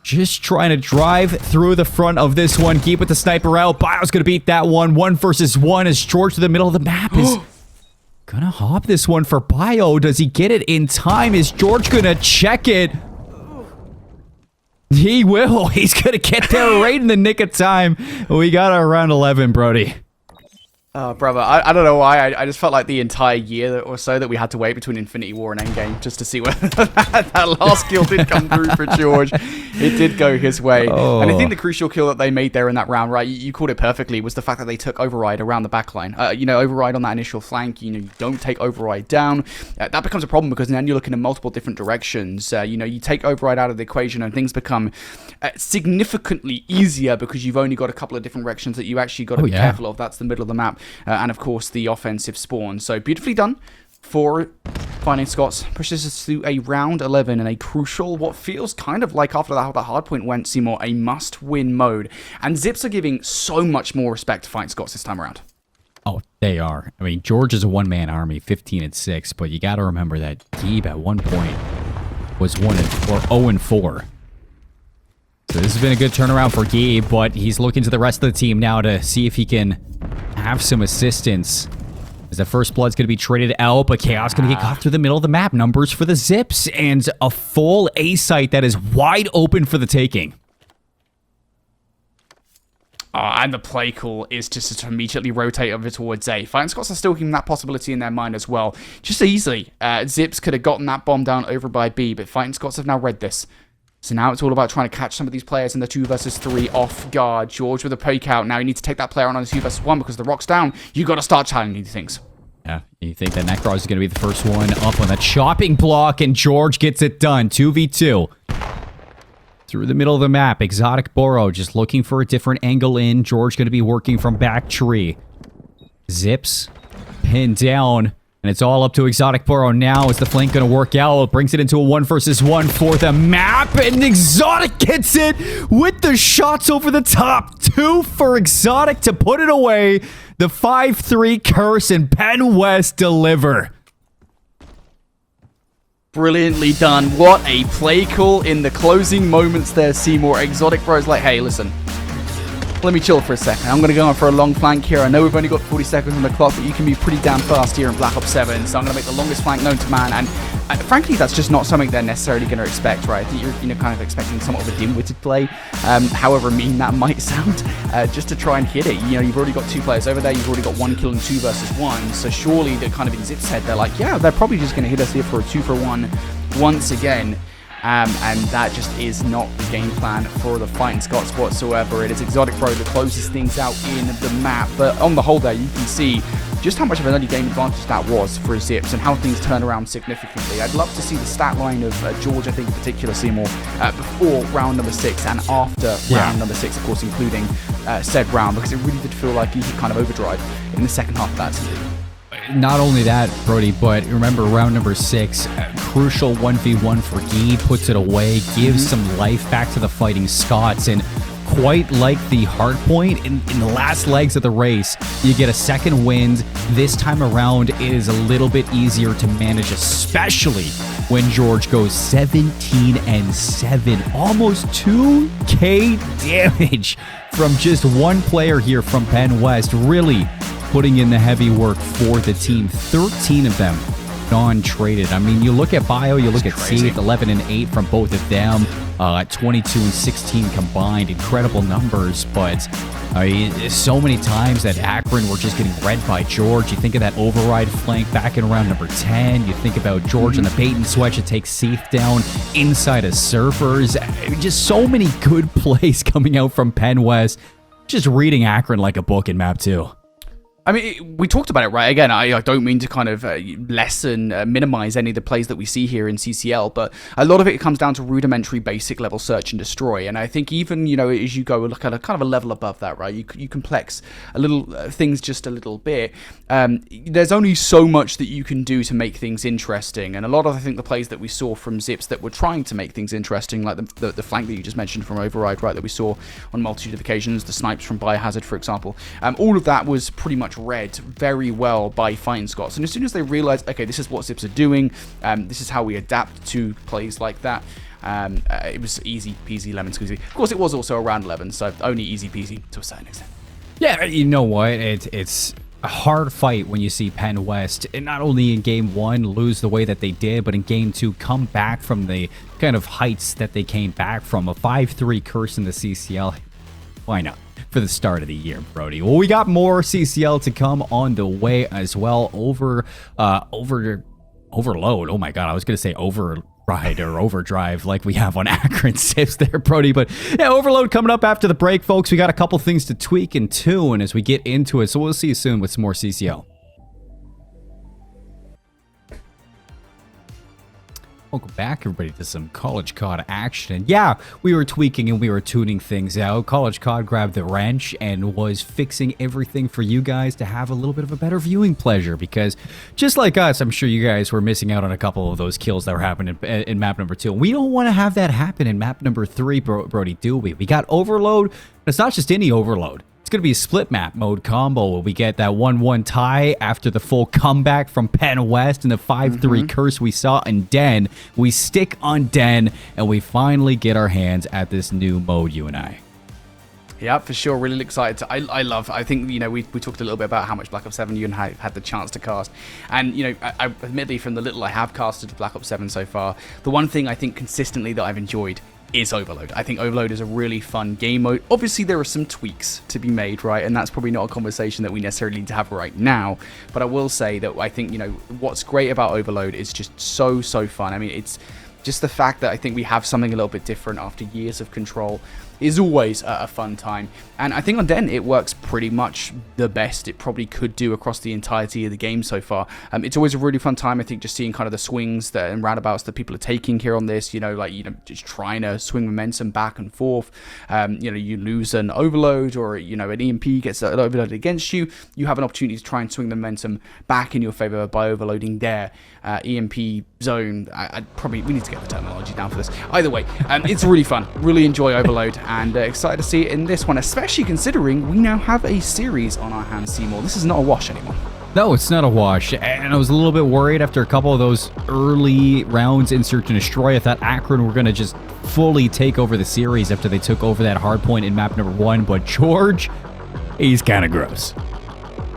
just trying to drive through the front of this one. Keep with the sniper out. Bio's going to beat that one. 1 versus 1 as George to the middle of the map is going to hop this one for Bio. Does he get it in time? Is George going to check it? He will. He's going to get there right in the nick of time. We got our round 11, Brody. Brother, I don't know why. I just felt like the entire year or so that we had to wait between Infinity War and Endgame just to see whether that last kill did come through for George. It did go his way. Oh. And I think the crucial kill that they made there in that round, right, you called it perfectly, was the fact that they took Override around the backline. You know, Override on that initial flank, you know, you don't take Override down. That becomes a problem because then you're looking in multiple different directions. You know, you take Override out of the equation and things become significantly easier because you've only got a couple of different directions that you actually got to be careful of. That's the middle of the map. And of course the offensive spawn. So beautifully done for Fighting Scots. Pushes us through a round 11 in a crucial, what feels kind of like after that hardpoint went, Seymour, a must-win mode. And Zips are giving so much more respect to Fighting Scots this time around. Oh, they are. I mean, George is a one-man army, 15-6, but you got to remember that Geeb at one point was 0-4. So this has been a good turnaround for Geeb, but he's looking to the rest of the team now to see if he can have some assistance. As the first blood's going to be traded out, but Chaos going to get caught through the middle of the map. Numbers for the Zips, and a full A site that is wide open for the taking. And the play call is just to immediately rotate over towards A. Fighting Scots are still keeping that possibility in their mind as well. Just easily, Zips could have gotten that bomb down over by B, but Fighting Scots have now read this. So now it's all about trying to catch some of these players in the 2 versus 3 off guard. George with a poke out. Now you need to take that player on the 2 versus 1 because the rock's down. You got to start challenging these things. Yeah, you think that Necros is going to be the first one up on that chopping block, and George gets it done. 2v2. Through the middle of the map, Exotic Burrow just looking for a different angle in. George going to be working from back tree. Zips, pinned down, and it's all up to Exotic Burrow now. Is the flank going to work out? It brings it into a 1 versus 1 for the map, and Exotic gets it with the shots over the top. 2 for Exotic to put it away. The 5-3 curse and PennWest deliver. Brilliantly done. What a play call in the closing moments there, Seymour. Exotic Bro's like, hey, listen, let me chill for a second. I'm going to go on for a long flank here. I know we've only got 40 seconds on the clock, but you can be pretty damn fast here in Black Ops 7, so I'm going to make the longest flank known to man. And frankly, that's just not something they're necessarily going to expect, right? I think you're kind of expecting somewhat of a dim-witted play, however mean that might sound, just to try and hit it. You know, you've already got 2 players over there. You've already got 1 kill in 2 versus 1, so surely they're kind of in Zip's head. They're like, yeah, they're probably just going to hit us here for a 2 for 1 once again. And that just is not the game plan for the Fighting Scots whatsoever. It is Exotic Bro that closes things out in the map, but on the whole there, you can see just how much of an early game advantage that was for Zips and how things turn around significantly. I'd love to see the stat line of George, I think in particular, Seymour, before round number 6 and after round number 6, of course, including said round, because it really did feel like he could kind of overdrive in the second half of that. Not only that, Brody, but remember round number 6, crucial 1v1 for Guy, puts it away, gives some life back to the Fighting Scots, and quite like the hard point in the last legs of the race, you get a second wind. This time around, it is a little bit easier to manage, especially when George goes 17-7, almost 2k damage from just one player here from PennWest, really putting in the heavy work for the team. 13 of them non-traded. I mean, you look at Bio, you look at Seath, 11-8 from both of them, 22-16 combined. Incredible numbers, but so many times that Akron were just getting read by George. You think of that override flank back in round number 10. You think about George and the bait and switch to take Seath down inside of Surfers. Just so many good plays coming out from PennWest. Just reading Akron like a book in map 2. I mean, we talked about it, right? Again, I don't mean to kind of minimize any of the plays that we see here in CCL, but a lot of it comes down to rudimentary, basic level search and destroy. And I think even, you know, as you go look at a kind of a level above that, right, you complex a little things just a little bit. There's only so much that you can do to make things interesting. And a lot of, I think, the plays that we saw from Zips that were trying to make things interesting, like the flank that you just mentioned from Override, right, that we saw on a multitude of occasions, the snipes from Biohazard, for example, all of that was pretty much read very well by Fighting Scots. And as soon as they realized, okay, this is what Zips are doing, this is how we adapt to plays like that, it was easy peasy lemon squeezy. Of course, it was also around 11, so only easy peasy to a certain extent. Yeah, you know what? It's a hard fight when you see PennWest, and not only in game 1 lose the way that they did, but in game 2 come back from the kind of heights that they came back from. A 5-3 curse in the CCL. Why not? For the start of the year, Brody. Well, we got more CCL to come on the way as well. Overload. Oh my god, I was gonna say override or overdrive like we have on Akron Sips there, Brody. But yeah, overload coming up after the break, folks. We got a couple things to tweak and tune as we get into it. So we'll see you soon with some more CCL. Welcome back, everybody, to some College COD action. And yeah, we were tweaking and we were tuning things out. College COD grabbed the wrench and was fixing everything for you guys to have a little bit of a better viewing pleasure. Because just like us, I'm sure you guys were missing out on a couple of those kills that were happening in map number 2. We don't want to have that happen in map number 3, Brody, do we? We got overload. It's not just any overload. It's going to be a split map mode combo where we get that 1-1 tie after the full comeback from PennWest and the 5-3 curse we saw in Den. We stick on Den, and we finally get our hands at this new mode, you and I. Yeah, for sure. Really excited. I think, you know, we talked a little bit about how much Black Ops 7 you and I had the chance to cast. And, you know, I admittedly, from the little I have casted Black Ops 7 so far, the one thing I think consistently that I've enjoyed is Overload. I think Overload is a really fun game mode. Obviously, there are some tweaks to be made, right? And that's probably not a conversation that we necessarily need to have right now. But I will say that I think, you know, what's great about Overload is just so fun. I mean, it's just the fact that I think we have something a little bit different after years of control is always a fun time. And I think on Den, it works pretty much the best it probably could do across the entirety of the game so far. It's always a really fun time, I think, just seeing kind of the swings and roundabouts that people are taking here on this, just trying to swing momentum back and forth. You lose an overload or, an EMP gets overloaded against you. You have an opportunity to try and swing the momentum back in your favor by overloading their EMP zone. We need to get the terminology down for this. Either way, it's really fun. Really enjoy Overload, and excited to see it in this one, especially considering we now have a series on our hands, Seymour. This is not a wash anymore. No, it's not a wash, and I was a little bit worried after a couple of those early rounds in Search and Destroy. I thought Akron were going to just fully take over the series after they took over that hard point in map number 1, but George, he's kind of gross.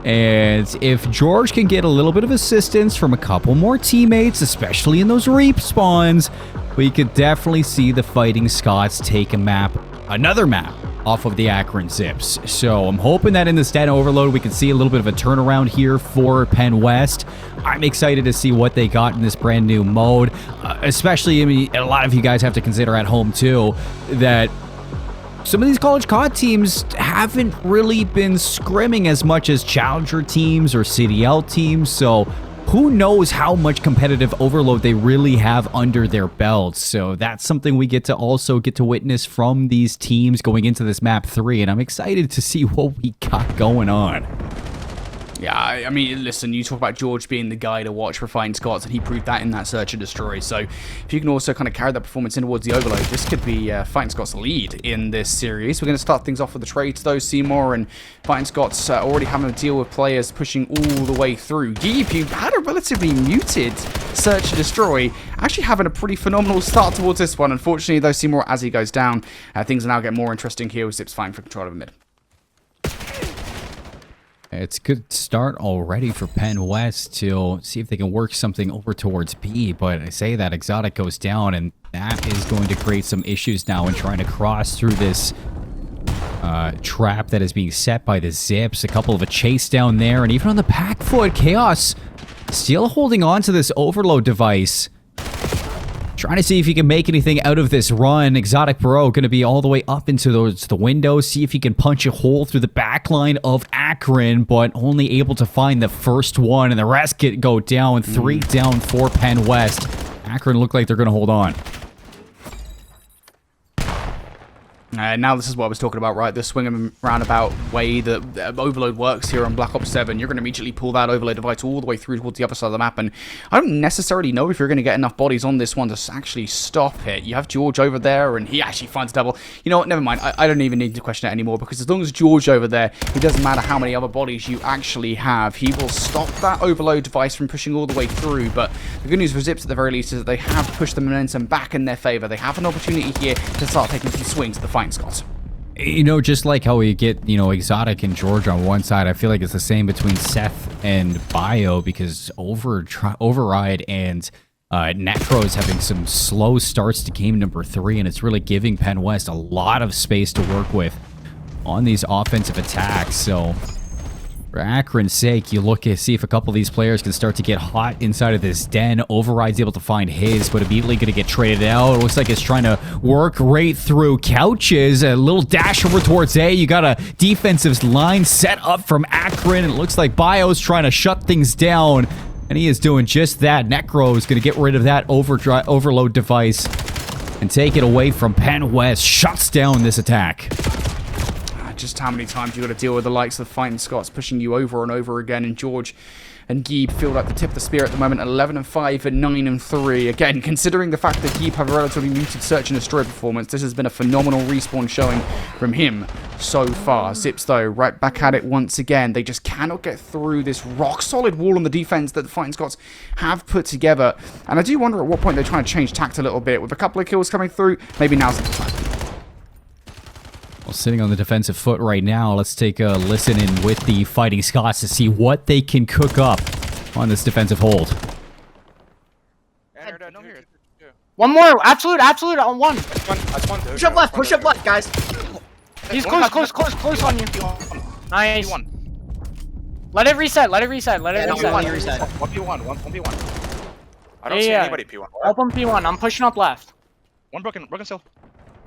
And if George can get a little bit of assistance from a couple more teammates, especially in those reap spawns, we could definitely see the Fighting Scots take another map off of the Akron Zips. So I'm hoping that in the Den Overload we can see a little bit of a turnaround here for PennWest. I'm excited to see what they got in this brand new mode, especially, a lot of you guys have to consider at home too, that some of these college COD teams haven't really been scrimming as much as Challenger teams or CCL teams, so who knows how much competitive overload they really have under their belts. So that's something we get to witness from these teams going into this map 3, and I'm excited to see what we got going on. Yeah, listen, you talk about George being the guy to watch for Fighting Scots, and he proved that in that Search and Destroy. So if you can also kind of carry that performance in towards the Overload, this could be Fighting Scots' lead in this series. We're going to start things off with the trades, though, Seymour, and Fighting Scots already having to deal with players pushing all the way through. Geep, you had a relatively muted Search and Destroy, actually having a pretty phenomenal start towards this one. Unfortunately, though, Seymour, as he goes down, things are now getting more interesting here with Zips fighting for control of the mid. It's a good start already for PennWest to see if they can work something over towards B, but I say that Exotic goes down, and that is going to create some issues now in trying to cross through this trap that is being set by the Zips. A couple of a chase down there, and even on the back foot, Chaos still holding on to this overload device. Trying to see if he can make anything out of this run. Exotic Bro going to be all the way up into the window. See if he can punch a hole through the back line of Akron, but only able to find the first one, and the rest go down. 3 down for PennWest. Akron look like they're going to hold on. Now this is what I was talking about, right? The swing and roundabout way that Overload works here on Black Ops 7. You're going to immediately pull that Overload device all the way through towards the other side of the map, and I don't necessarily know if you're going to get enough bodies on this one to actually stop it. You have George over there, and he actually finds a double. You know what? Never mind. I don't even need to question it anymore, because as long as George over there, it doesn't matter how many other bodies you actually have. He will stop that Overload device from pushing all the way through, but the good news for Zips at the very least is that they have pushed the momentum back in their favor. They have an opportunity here to start taking some swings at the Fighting Scots. Just like how we get, Exotic and George on one side, I feel like it's the same between Seth and Bio, because Override and Necro is having some slow starts to game number 3, and it's really giving PennWest a lot of space to work with on these offensive attacks. So for Akron's sake, you look at see if a couple of these players can start to get hot inside of this den. Override's able to find his, but immediately going to get traded out. It looks like it's trying to work right through Couches. A little dash over towards A. You got a defensive line set up from Akron. It looks like Bio's trying to shut things down, and he is doing just that. Necro is going to get rid of that overload device and take it away from PennWest. Shuts down this attack. Just how many times you got to deal with the likes of the Fighting Scots pushing you over and over again, and George and Geeb feel like the tip of the spear at the moment, 11-5 and 9-3. Again, considering the fact that Geeb have a relatively muted Search and Destroy performance, this has been a phenomenal respawn showing from him so far. Zips, though, right back at it once again. They just cannot get through this rock-solid wall on the defense that the Fighting Scots have put together. And I do wonder at what point they're trying to change tact a little bit. With a couple of kills coming through, maybe now's the time. Well, sitting on the defensive foot right now, let's take a listen in with the Fighting Scots to see what they can cook up on this defensive hold. One more, absolute on one. That's one. Push up left, guys. He's close on you. Nice. Let it reset. 1v1. I don't see anybody P1. Open P1. I'm pushing up left. One broken still.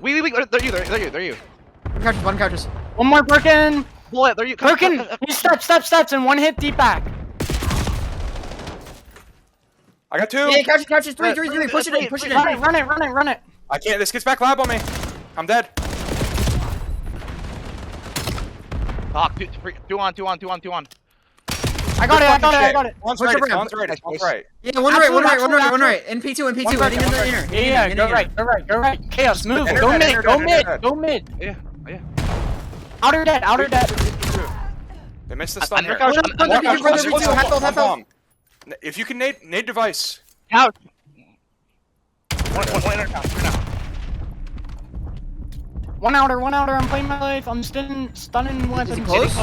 Wait, they're you. One couches. One more broken. Bullet, they're you. Broken. He steps, and one hit deep back. I got 2. Yeah, couches, three. Push it in. Run it. I can't. This gets back lab on me. I'm dead. Fuck, two on. I got it. One's Push right. around. One's right. Yeah, one right. In P2. In the inner. Yeah, go right. Chaos, move. Go mid. Yeah. Outer dead. They missed the stun here. Half health. If you can nade device. Out. One inner couch right now. One outer. I'm playing my life. I'm stunning weapons. Is he close?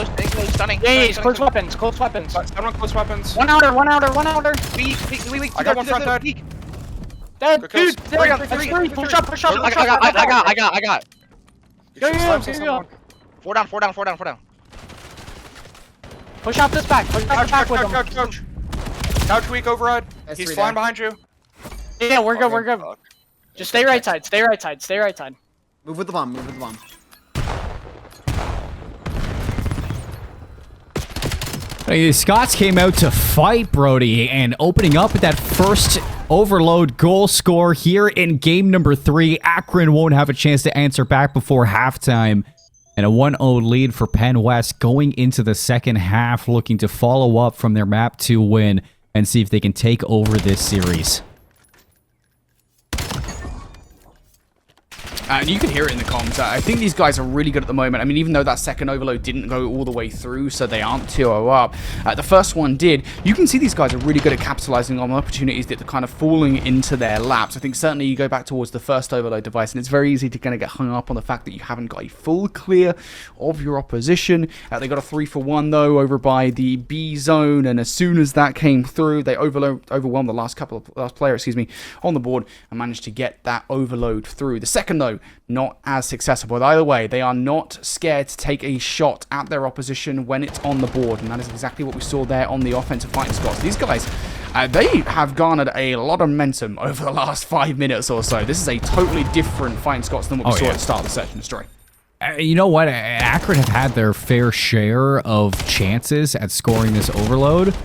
Stunning. Yeah, he's close weapons. Everyone close weapons. One outer. Weak. I got one front dead. Dead, Good kills. dude. That's 3. Push up. I got. Go. 4 down. Push out this back. Push out the back with him. Couch. Couch weak override. That's He's 3 flying down. behind you. Yeah, we're good. Just stay right side. Move with the bomb. The Scots came out to fight, Brody, and opening up with that first overload goal score here in game number 3. Akron won't have a chance to answer back before halftime. And a 1-0 lead for PennWest going into the second half, looking to follow up from their map 2 win and see if they can take over this series. And you can hear it in the comms. I think these guys are really good at the moment. I mean, even though that second overload didn't go all the way through, so they aren't 2-0 up. The first one did. You can see these guys are really good at capitalizing on opportunities that are kind of falling into their laps. I think certainly you go back towards the first overload device, and it's very easy to kind of get hung up on the fact that you haven't got a full clear of your opposition. They got a 3-for-1, though, over by the B zone, and as soon as that came through, they overwhelmed the last player, on the board and managed to get that overload through. The second, though, not as successful. But either way, they are not scared to take a shot at their opposition when it's on the board, and that is exactly what we saw there on the offensive fighting Scots. These guys, they have garnered a lot of momentum over the last 5 minutes or so. This is a totally different fighting Scots than what we saw at the start of the search and destroy. You know what? Akron have had their fair share of chances at scoring this overload.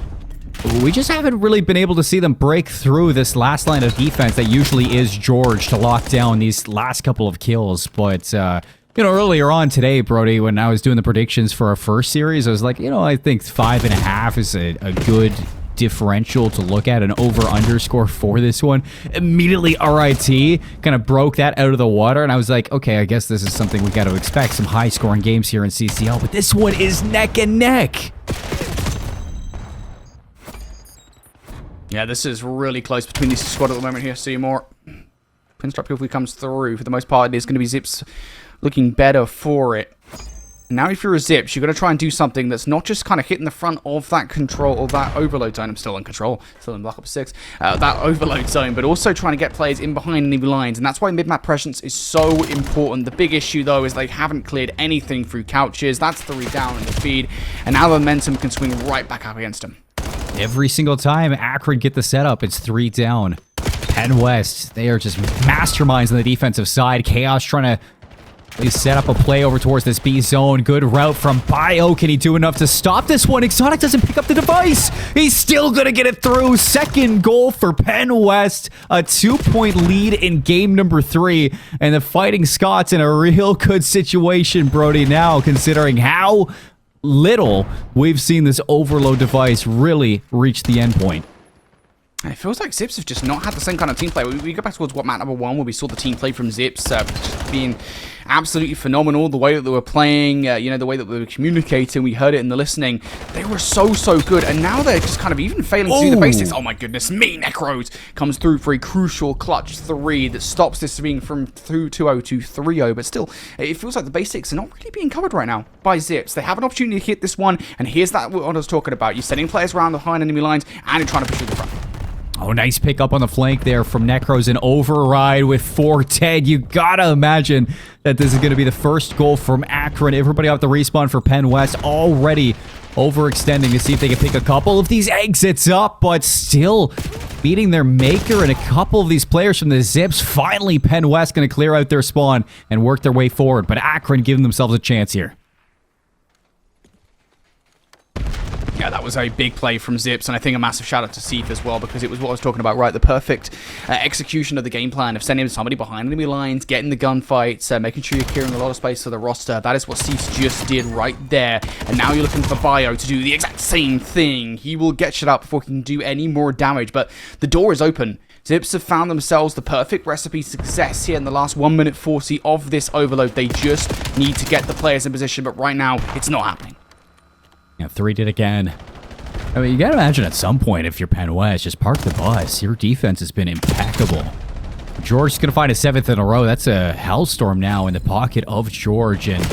We just haven't really been able to see them break through this last line of defense that usually is George to lock down these last couple of kills. But, earlier on today, Brody, when I was doing the predictions for our first series, I was like, I think 5.5 is a good differential to look at, an over-under score for this one. Immediately, RIT kind of broke that out of the water, and I was like, okay, I guess this is something we got to expect, some high-scoring games here in CCL, but this one is neck and neck. Yeah, this is really close between these two squad at the moment here. Seymour. Pinstripe hopefully comes through. For the most part, it is going to be Zips looking better for it. Now, if you're a Zips, you're going to try and do something that's not just kind of hitting the front of that control or that overload zone. I'm still in control, still in Black Ops 6. That overload zone, but also trying to get players in behind enemy lines. And that's why mid-map presence is so important. The big issue, though, is they haven't cleared anything through couches. That's 3 down in the feed. And now the momentum can swing right back up against them. Every single time Akron get the setup, it's 3 down. PennWest, they are just masterminds on the defensive side. Chaos trying to set up a play over towards this B zone. Good route from Bio. Can he do enough to stop this one? Exotic doesn't pick up the device. He's still going to get it through. Second goal for PennWest. A 2-point lead in game number 3. And the Fighting Scots in a real good situation, Brody, now, considering how little we've seen this overload device really reach the end point. It feels like Zips have just not had the same kind of team play. We go back towards what map number 1, where we saw the team play from Zips just being absolutely phenomenal. The way that they were playing, the way that they were communicating, we heard it in the listening. They were so good, and now they're just kind of even failing to do the basics. Oh my goodness me, Necros comes through for a crucial clutch 3 that stops this being from 2-0 to 3-0, but still, it feels like the basics are not really being covered right now by Zips. They have an opportunity to hit this one, and here's what I was talking about. You're sending players around behind enemy lines, and you're trying to push through the front. Oh, nice pick up on the flank there from Necros. An override with 410. You gotta imagine that this is going to be the first goal from Akron. Everybody off the respawn for PennWest already overextending to see if they can pick a couple of these exits up, but still beating their maker, and a couple of these players from the Zips. Finally, PennWest going to clear out their spawn and work their way forward, but Akron giving themselves a chance here. Yeah, that was a big play from Zips, and I think a massive shout out to Seath as well, because it was what I was talking about, right? The perfect execution of the game plan of sending somebody behind enemy lines, getting the gunfights, making sure you're clearing a lot of space for the roster. That is what Seath just did right there, and now you're looking for Bio to do the exact same thing. He will get shut up before he can do any more damage, but the door is open. Zips have found themselves the perfect recipe for success here in the last 1 minute 40 of this overload. They just need to get the players in position, but right now, it's not happening. Yeah, 3 did again. I mean, you gotta imagine at some point, if you're PennWest, just park the bus. Your defense has been impeccable. George is gonna find a 7th in a row. That's a hellstorm now in the pocket of George, and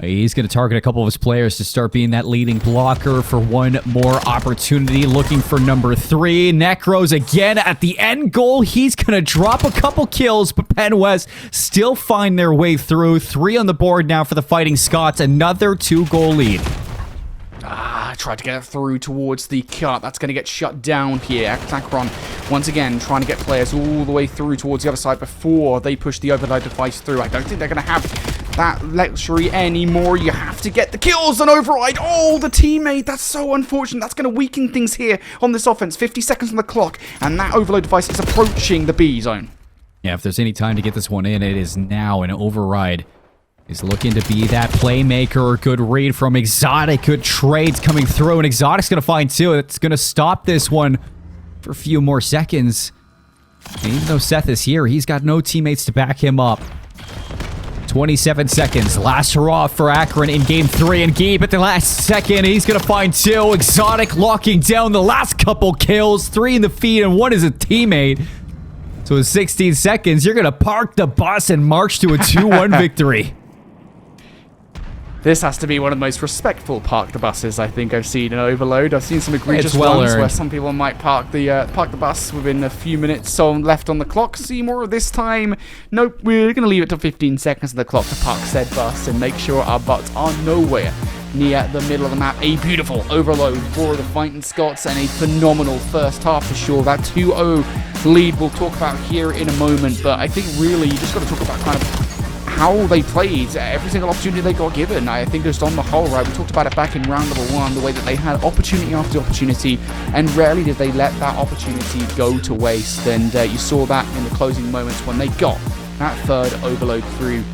he's gonna target a couple of his players to start being that leading blocker for one more opportunity. Looking for number 3. Necros again at the end goal. He's gonna drop a couple kills, but PennWest still find their way through. 3 on the board now for the Fighting Scots. Another 2-goal lead. Tried to get through towards the cut. That's going to get shut down here. Akron, once again, trying to get players all the way through towards the other side before they push the overload device through. I don't think they're going to have that luxury anymore. You have to get the kills and override. Oh, the teammate. That's so unfortunate. That's going to weaken things here on this offense. 50 seconds on the clock, and that overload device is approaching the B zone. Yeah, if there's any time to get this one in, it is now. An override is looking to be that playmaker. Good read from Exotic. Good trades coming through, and Exotic's going to find 2. It's going to stop this one for a few more seconds. And even though Seth is here, he's got no teammates to back him up. 27 seconds. Last hurrah for Akron in game 3, and Gabe at the last second. He's going to find 2. Exotic locking down the last couple kills. 3 in the feed, and 1 is a teammate. So in 16 seconds, you're going to park the bus and march to a 2-1 victory. This has to be one of the most respectful parked buses I think I've seen in Overload. I've seen some egregious ones where some people might park the bus within a few minutes left on the clock. Seymour, this time, nope, we're going to leave it to 15 seconds on the clock to park said bus and make sure our butts are nowhere near the middle of the map. A beautiful overload for the Fighting Scots and a phenomenal first half for sure. That 2-0 lead we'll talk about here in a moment, but I think really you just got to talk about kind of how they played every single opportunity they got given. I think just on the whole, right, we talked about it back in round number 1, the way that they had opportunity after opportunity, and rarely did they let that opportunity go to waste. And you saw that in the closing moments when they got that 3rd overload through.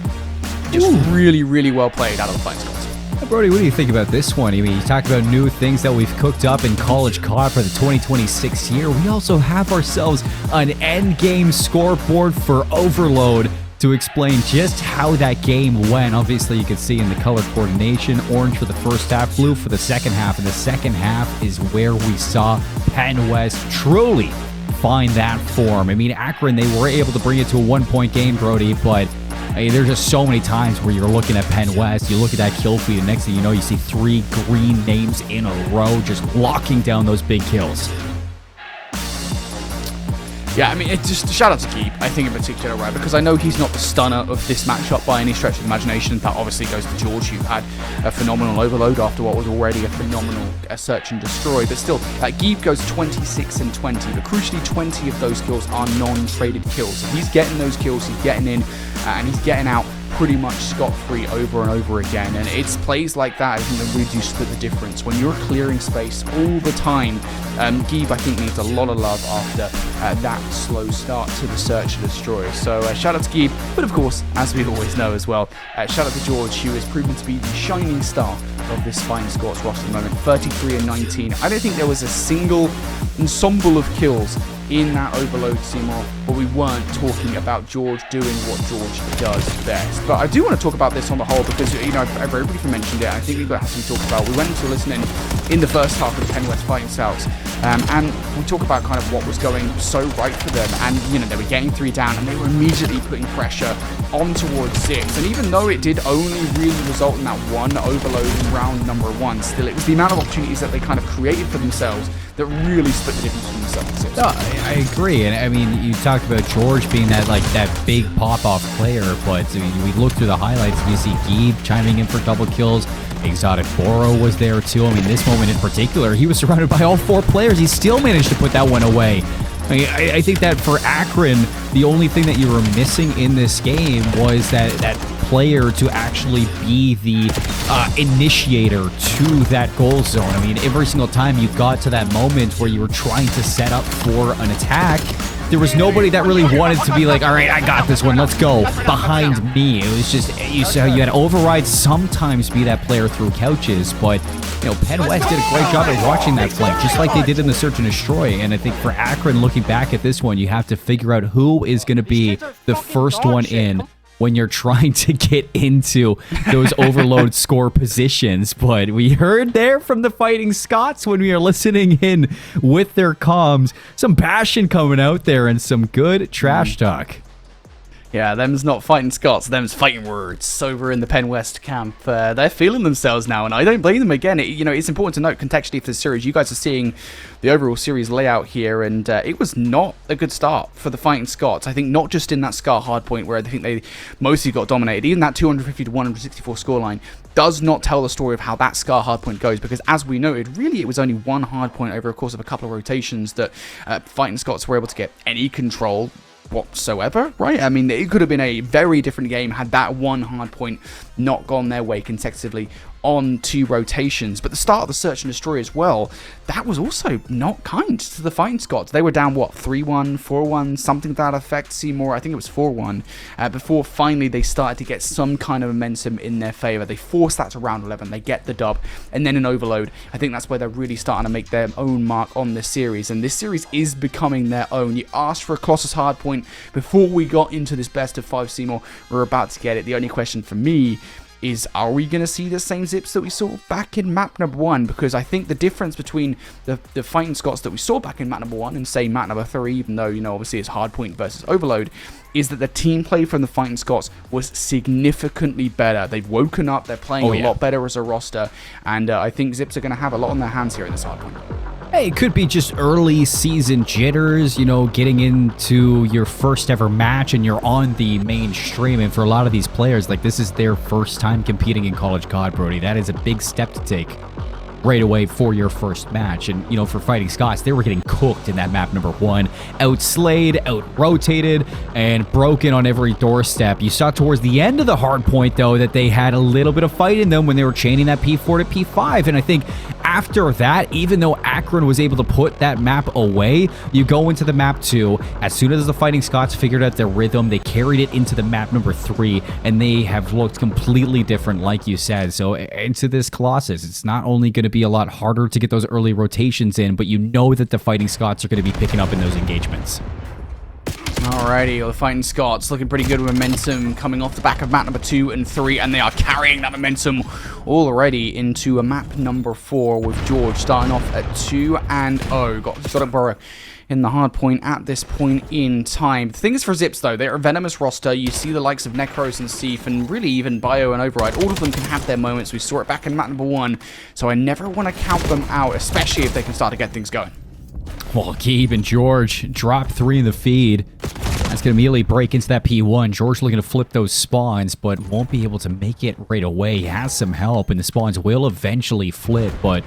Just really, really well played out of the Fighting Scots. Brody, what do you think about this one? I mean, you talk about new things that we've cooked up in College COD for the 2026 year. We also have ourselves an end game scoreboard for Overload to explain just how that game went. Obviously, you can see in the color coordination, orange for the first half, blue for the second half, and the second half is where we saw PennWest truly find that form. I mean, Akron, they were able to bring it to a 1-point game, Brody, but there's just so many times where you're looking at PennWest, you look at that kill feed, and next thing you know, you see 3 green names in a row just locking down those big kills. Yeah, I mean, it's just shout out to Keep, I think in particular, right? Because I know he's not the stunner of this matchup by any stretch of the imagination. That obviously goes to George, who had a phenomenal overload after what was already a phenomenal search and destroy. But still, Geeb goes 26 and 20, but crucially 20 of those kills are non-traded kills. If he's getting those kills, he's getting in, and he's getting out pretty much scot-free over and over again. And it's plays like that, I think, that really do split the difference. When you're clearing space all the time, Geeb, I think, needs a lot of love after that slow start to the search and destroy. So shout out to Geeb, but of course, as we always know as well, shout out to George, who has proven to be the shining star of this Fighting Scots roster at the moment. 33 and 19. I don't think there was a single ensemble of kills in that overload, Seymour, but we weren't talking about George doing what George does best. But I do want to talk about this on the whole because, you know, everybody mentioned it. I think we've got to talk about. We went into listening in the first half of the PennWest Fighting Scots, and we talk about kind of what was going so right for them. And, you know, they were getting 3 down, and they were immediately putting pressure on towards 6. And even though it did only really result in that 1 overload in round number 1, still, it was the amount of opportunities that they kind of created for themselves that really split the difference between themselves and 6. No, I agree, and I mean, you talked about George being that big pop-off player, but I mean, we look through the highlights and you see Geeb chiming in for double kills. Exotic Boro was there too. I mean, this moment in particular, he was surrounded by all 4 players. He still managed to put that one away. I mean, I think that for Akron, the only thing that you were missing in this game was that player to actually be the initiator to that goal zone. I mean, every single time you got to that moment where you were trying to set up for an attack, there was nobody that really wanted to be like, all right, I got this one, let's go, behind me. It was just, you saw you had overrides sometimes be that player through couches, but, you know, PennWest did a great job at watching that flank, just like they did in the Search and Destroy. And I think for Akron, looking back at this one, you have to figure out who is going to be the first one in when you're trying to get into those overload score positions. But we heard there from the Fighting Scots when we are listening in with their comms, some passion coming out there and some good trash talk. Yeah, them's not Fighting Scots, them's fighting words over in the PennWest camp. They're feeling themselves now, and I don't blame them. Again, it's important to note contextually for the series, you guys are seeing the overall series layout here, and it was not a good start for the Fighting Scots. I think not just in that Scar hardpoint where I think they mostly got dominated, even that 250 to 164 scoreline does not tell the story of how that Scar hardpoint goes, because as we noted, really it was only one hardpoint over a course of a couple of rotations that Fighting Scots were able to get any control whatsoever, right? I mean, it could have been a very different game had that one hard point not gone their way consecutively on 2 rotations. But the start of the Search and Destroy as well, that was also not kind to the Fighting Scots. They were down, what, 3-1, 4-1, something to that effect. Seymour, I think it was 4-1, before finally they started to get some kind of momentum in their favor. They forced that to round 11, they get the dub, and then in Overload, I think that's where they're really starting to make their own mark on this series, and this series is becoming their own. You asked for a Colossus hardpoint before we got into this best of 5, Seymour. We're about to get it. The only question for me is, are we going to see the same zips that we saw back in map number 1? Because I think the difference between the Fighting Scots that we saw back in map number 1 and say map number 3, even though, you know, obviously it's hardpoint versus Overload, is that the team play from the Fighting Scots was significantly better. They've woken up, they're playing a lot better as a roster, and I think Zips are going to have a lot on their hands here in this hardpoint. Hey, it could be just early season jitters, you know, getting into your first ever match and you're on the mainstream. And for a lot of these players, like, this is their first time competing in College COD, Brody. That is a big step to take right away for your first match. And, you know, for Fighting Scots, they were getting cooked in that map number 1. Outslayed, out-rotated, and broken on every doorstep. You saw towards the end of the hard point, though, that they had a little bit of fight in them when they were chaining that P4 to P5. And I think after that, even though Akron was able to put that map away, you go into the map 2. As soon as the Fighting Scots figured out their rhythm, they carried it into the map number 3, and they have looked completely different, like you said. So into this Colossus, it's not only going to be a lot harder to get those early rotations in, but you know that the Fighting Scots are going to be picking up in those engagements. Alrighty, well, the Fighting Scots looking pretty good with momentum coming off the back of map number 2 and 3, and they are carrying that momentum already into a map number 4 with George starting off at 2-0. Got a Burrow in the hard point at this point in time. The thing is for Zips, though, they're a venomous roster. You see the likes of Necros and Seif, and really even Bio and Override. All of them can have their moments. We saw it back in map number 1, so I never want to count them out, especially if they can start to get things going. Well, Gabe and George drop 3 in the feed. That's going to immediately break into that P1. George looking to flip those spawns, but won't be able to make it right away. He has some help, and the spawns will eventually flip, but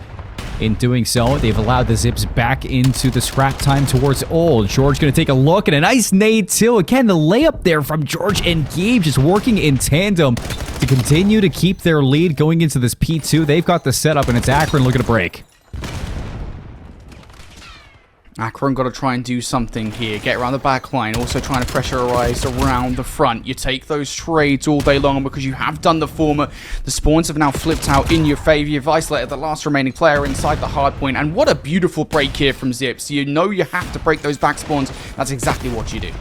in doing so, they've allowed the Zips back into the scrap time towards Old. George going to take a look, and a nice nade, too. Again, the layup there from George and Gabe just working in tandem to continue to keep their lead going into this P2. They've got the setup, and it's Akron looking to break. Akron got to try and do something here. Get around the back line. Also trying to pressurize around the front. You take those trades all day long because you have done the former. The spawns have now flipped out in your favor. You've isolated the last remaining player inside the hard point. And what a beautiful break here from Zips. You know you have to break those back spawns. That's exactly what you do.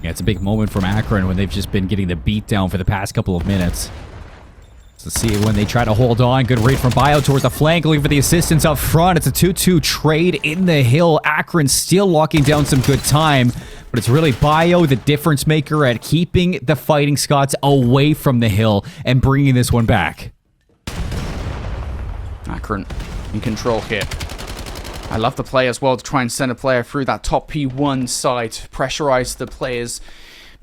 Yeah, it's a big moment from Akron when they've just been getting the beat down for the past couple of minutes. Let's see when they try to hold on. Good read from Bio towards the flank, looking for the assistance up front. It's a 2-2 trade in the hill. Akron still locking down some good time, but it's really Bio, the difference maker at keeping the Fighting Scots away from the hill and bringing this one back. Akron in control here. I love the play as well to try and send a player through that top P1 side, pressurize the players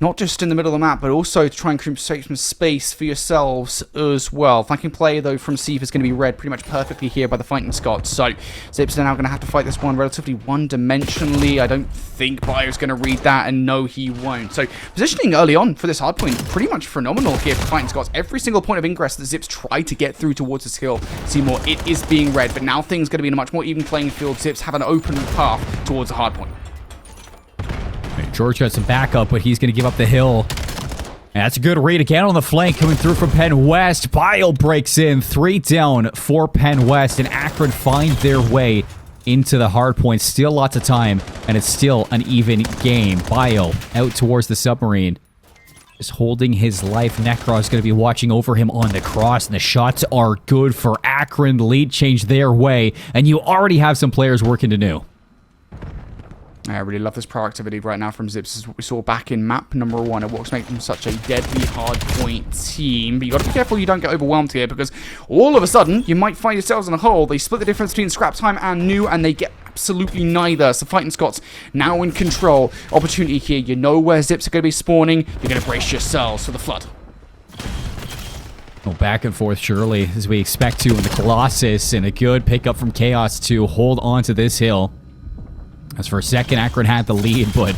not just in the middle of the map, but also to try and create some space for yourselves as well. Flanking play, though, from Steve is going to be read pretty much perfectly here by the Fighting Scots. So Zips are now going to have to fight this one relatively one-dimensionally. I don't think Bio's going to read that, and no, he won't. So positioning early on for this hardpoint, pretty much phenomenal here for Fighting Scots. Every single point of ingress that Zips tried to get through towards this hill, Seymour, it is being read, but now things going to be in a much more even playing field. Zips have an open path towards the hardpoint. George has some backup, but he's going to give up the hill. And that's a good read again on the flank coming through from PennWest. Bio breaks in. 3 down for PennWest, and Akron find their way into the hard point. Still lots of time, and it's still an even game. Bio out towards the submarine. Just holding his life. Necro is going to be watching over him on the cross, and the shots are good for Akron. Lead change their way, and you already have some players working to new. I really love this proactivity right now from Zips, as we saw back in map number 1. It what's making them such a deadly hard point team. But you got to be careful you don't get overwhelmed here, because all of a sudden you might find yourselves in a hole. They split the difference between scrap time and new, and they get absolutely neither. So Fighting Scots now in control. Opportunity here. You know where Zips are going to be spawning. You're going to brace yourselves for the flood. Well, back and forth, surely, as we expect to in the Colossus, and a good pickup from Chaos to hold on to this hill. As for a second, Akron had the lead, but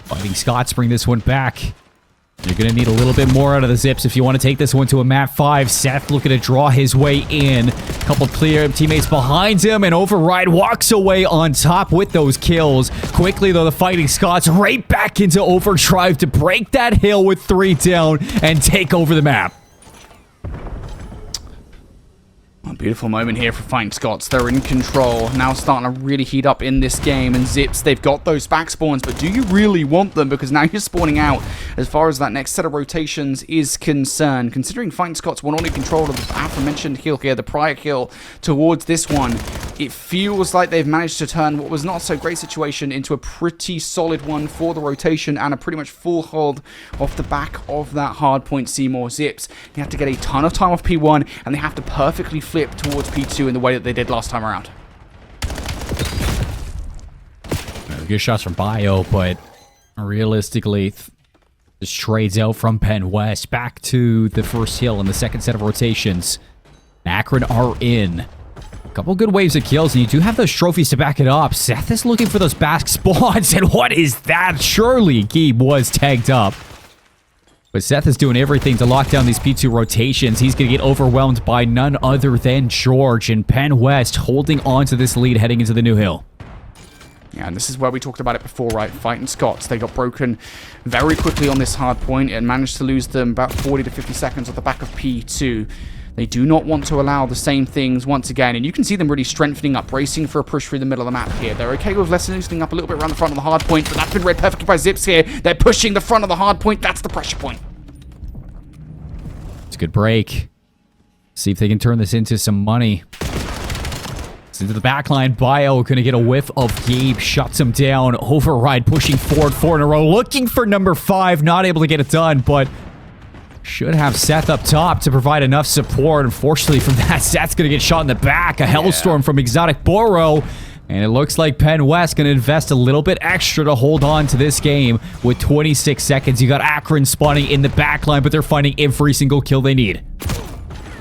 Fighting Scots bring this one back. You're going to need a little bit more out of the Zips if you want to take this one to a map 5. Seth looking to draw his way in. A couple clear teammates behind him, and Override walks away on top with those kills. Quickly, though, the Fighting Scots right back into overdrive to break that hill with 3 down and take over the map. A beautiful moment here for Fighting Scots. They're in control. Now starting to really heat up in this game. And Zips, they've got those back spawns, but do you really want them? Because now you're spawning out as far as that next set of rotations is concerned. Considering Fighting Scots were not in control of the aforementioned hill here, the prior hill towards this one, it feels like they've managed to turn what was not so great situation into a pretty solid one for the rotation and a pretty much full hold off the back of that hard point. Seymour Zips, they have to get a ton of time off P1, and they have to perfectly flip towards P2 in the way that they did last time around. Good shots from Bio, but realistically, just trades out from PennWest back to the first hill in the second set of rotations. Akron are in. A couple good waves of kills, and you do have those trophies to back it up. Seth is looking for those bask spawns, and what is that? Surely Geeb was tagged up. But Seth is doing everything to lock down these P2 rotations. He's going to get overwhelmed by none other than George, and PennWest holding on to this lead heading into the new hill. Yeah, and this is where we talked about it before, right? Fighting Scots, they got broken very quickly on this hard point and managed to lose them about 40 to 50 seconds off the back of P2. They do not want to allow the same things once again, and you can see them really strengthening up, bracing for a push through the middle of the map here. They're okay with loosening up a little bit around the front of the hard point, but that's been read perfectly by Zips here. They're pushing the front of the hard point. That's the pressure point. It's a good break. See if they can turn this into some money. It's into the back line. Bio going to get a whiff of Gabe. Shuts him down. Override pushing forward 4 in a row. Looking for number 5. Not able to get it done, but should have Seth up top to provide enough support. Unfortunately from that, Seth's going to get shot in the back. A Hellstorm from Exotic Boro. And it looks like PennWest going to invest a little bit extra to hold on to this game with 26 seconds. You got Akron spawning in the back line, but they're finding every single kill they need.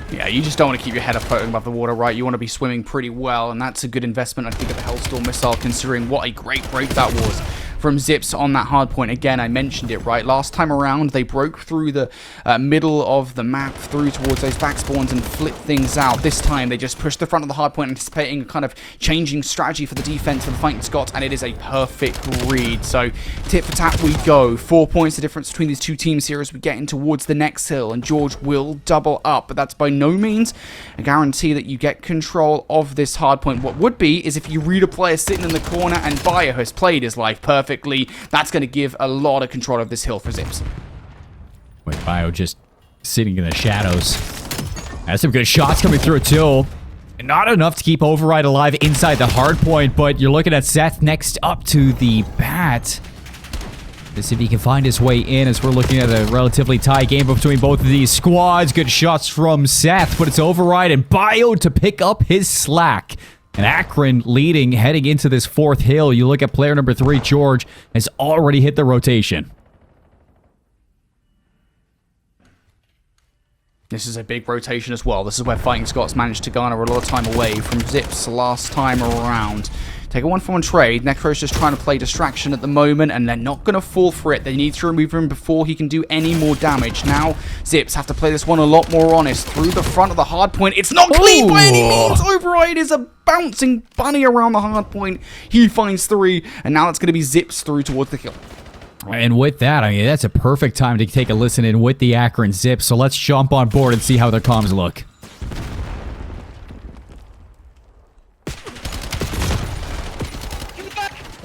Yeah, you just don't want to keep your head up floating above the water, right? You want to be swimming pretty well, and that's a good investment, I think, of the Hellstorm missile, considering what a great break that was from Zips on that hard point. Again, I mentioned it, right? Last time around, they broke through the middle of the map, through towards those back spawns and flipped things out. This time, they just pushed the front of the hard point, anticipating a kind of changing strategy for the defense for the Fighting Scots, and it is a perfect read. So, tit for tat we go. 4 points the difference between these two teams here as we get in towards the next hill, and George will double up, but that's by no means a guarantee that you get control of this hard point. What would be is if you read a player sitting in the corner and Bio has played his life perfectly. That's going to give a lot of control of this hill for Zips. With Bio just sitting in the shadows. Has some good shots coming through too. And not enough to keep Override alive inside the hard point, but you're looking at Seth next up to the bat. To see if he can find his way in as we're looking at a relatively tight game between both of these squads. Good shots from Seth, but it's Override and Bio to pick up his slack. And Akron leading heading into this fourth hill. You look at player number 3, George, has already hit the rotation. This is a big rotation as well. This is where Fighting Scots managed to garner a lot of time away from Zips last time around. Take a 1-for-1 trade. Necro's just trying to play distraction at the moment, and they're not going to fall for it. They need to remove him before he can do any more damage. Now, Zips have to play this one a lot more honest. Through the front of the hard point. It's not clean by any means. Override is a bouncing bunny around the hard point. He finds 3, and now it's going to be Zips through towards the kill. And with that, I mean, that's a perfect time to take a listen in with the Akron Zips. So let's jump on board and see how their comms look.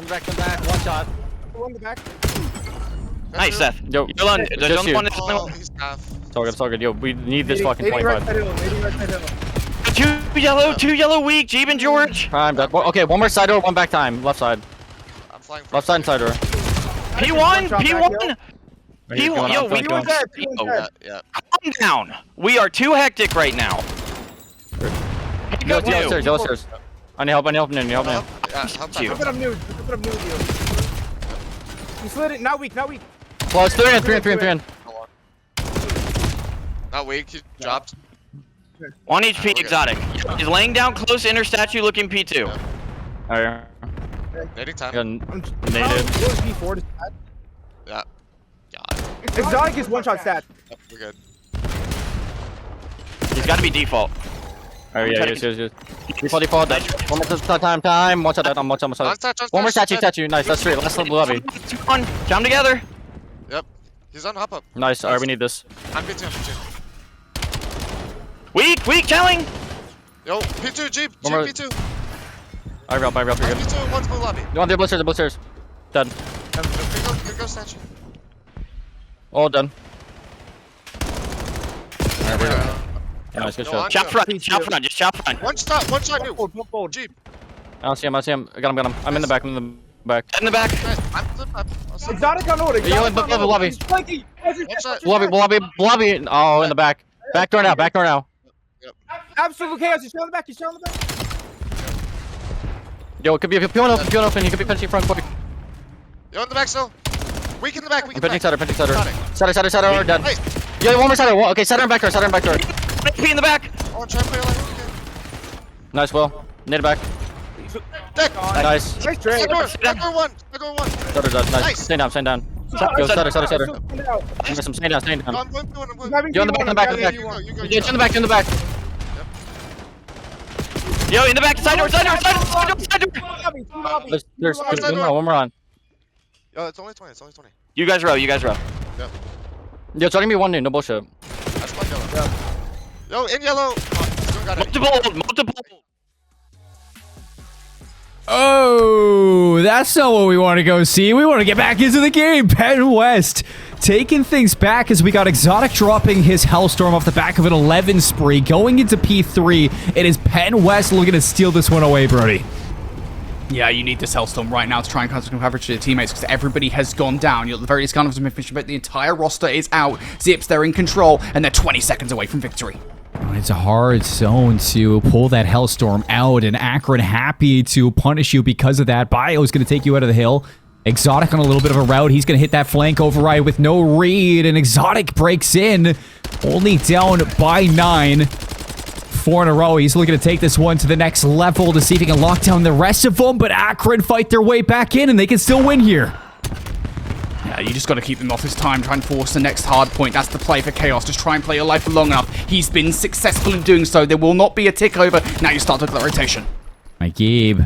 Come back. One shot. One the back. Nice, Seth. Yo, just you. Oh, he's half. It's all good. Yo, we need this fucking Nading right 25. side hill. Nading right side hill. two yellow weak, Jeeb and George. Prime, that. Okay, one more side door, one back time. Left side. I'm flying. Left side and side door. P1. Yo, we Going. Yeah. calm down. We are too hectic right now. Yellow stairs. I need help. Yeah, help You. Look what I'm new. Look what I'm new with you. You slid it. Not weak. Close. 3 in. Not weak. He dropped. 1 HP exotic. He's laying down close inner statue looking P2. Alright. Nading time. Native. P4 to stat. Yeah. God. Exotic is one-shot stat. Yep, we're good. He's got to be default. Alright, yeah, yes. Default. One more time. One shot. One more statue. Nice, that's 3. Let's lobby. On, jump together. Yep. He's on hop up. Nice, alright, we need this. I'm P2. Weak, telling. Yo, P2, Jeep, One more. P2. Alright, you're good. P2, one's blue lobby. You want the blue stairs. Done. Here goes statue. All done. Yeah. Nice, good No, shot. Chop front, just chop front. One shot, new. Fold. Jeep. I see him. Got him. I'm in the back. Head in the back. Nice. I'm Exotic on order. Yo, in the lobby. Flanky. Lobby. Oh, in the back. Back door now. Absolute chaos. He's showing the back. Yo, it could be a peeling open. He could be pinching front quick. Yo, in the back still. Weak in the back. I'm pinching cider. Exotic. Cider, dead. Hey. Yo, one more cider. Okay, cider and back door. HP in the back. Oh, try and play like Nice, Will. Need it back. Deck. Nice. Nice trade. Back door one. Cider dead. Nice. Nice. Stay down. Yo, cider. Stay down. No, I'm going. Yo, in the back. You go. Yo, in the back. Yo, in the back, side door. There's one more on. Yo, it's only 20. You guys row. Yep. Yo, it's only me one new. No bullshit. That's one yellow. Yo, in yellow. Oh, got it. Multiple. Oh, that's not what we want to go see. We want to get back into the game. PennWest taking things back as we got Exotic dropping his Hellstorm off the back of an 11 spree. Going into P3, it is PennWest looking to steal this one away, Brody. Yeah, you need this Hellstorm right now to try and cut some coverage to your teammates because everybody has gone down. You're at the very least kind of some information, but the entire roster is out. Zips, they're in control, and they're 20 seconds away from victory. It's a hard zone to pull that Hellstorm out, and Akron happy to punish you because of that. Bio is going to take you out of the hill. Exotic on a little bit of a route. He's going to hit that flank override with no read, and Exotic breaks in. Only down by 9. 4 in a row. He's looking to take this one to the next level to see if he can lock down the rest of them, but Akron fight their way back in, and they can still win here. Yeah, you just got to keep them off his time, try and force the next hard point. That's the play for Chaos. Just try and play your life for long enough. He's been successful in doing so. There will not be a tick over. Now you start to look at the rotation. My Gabe.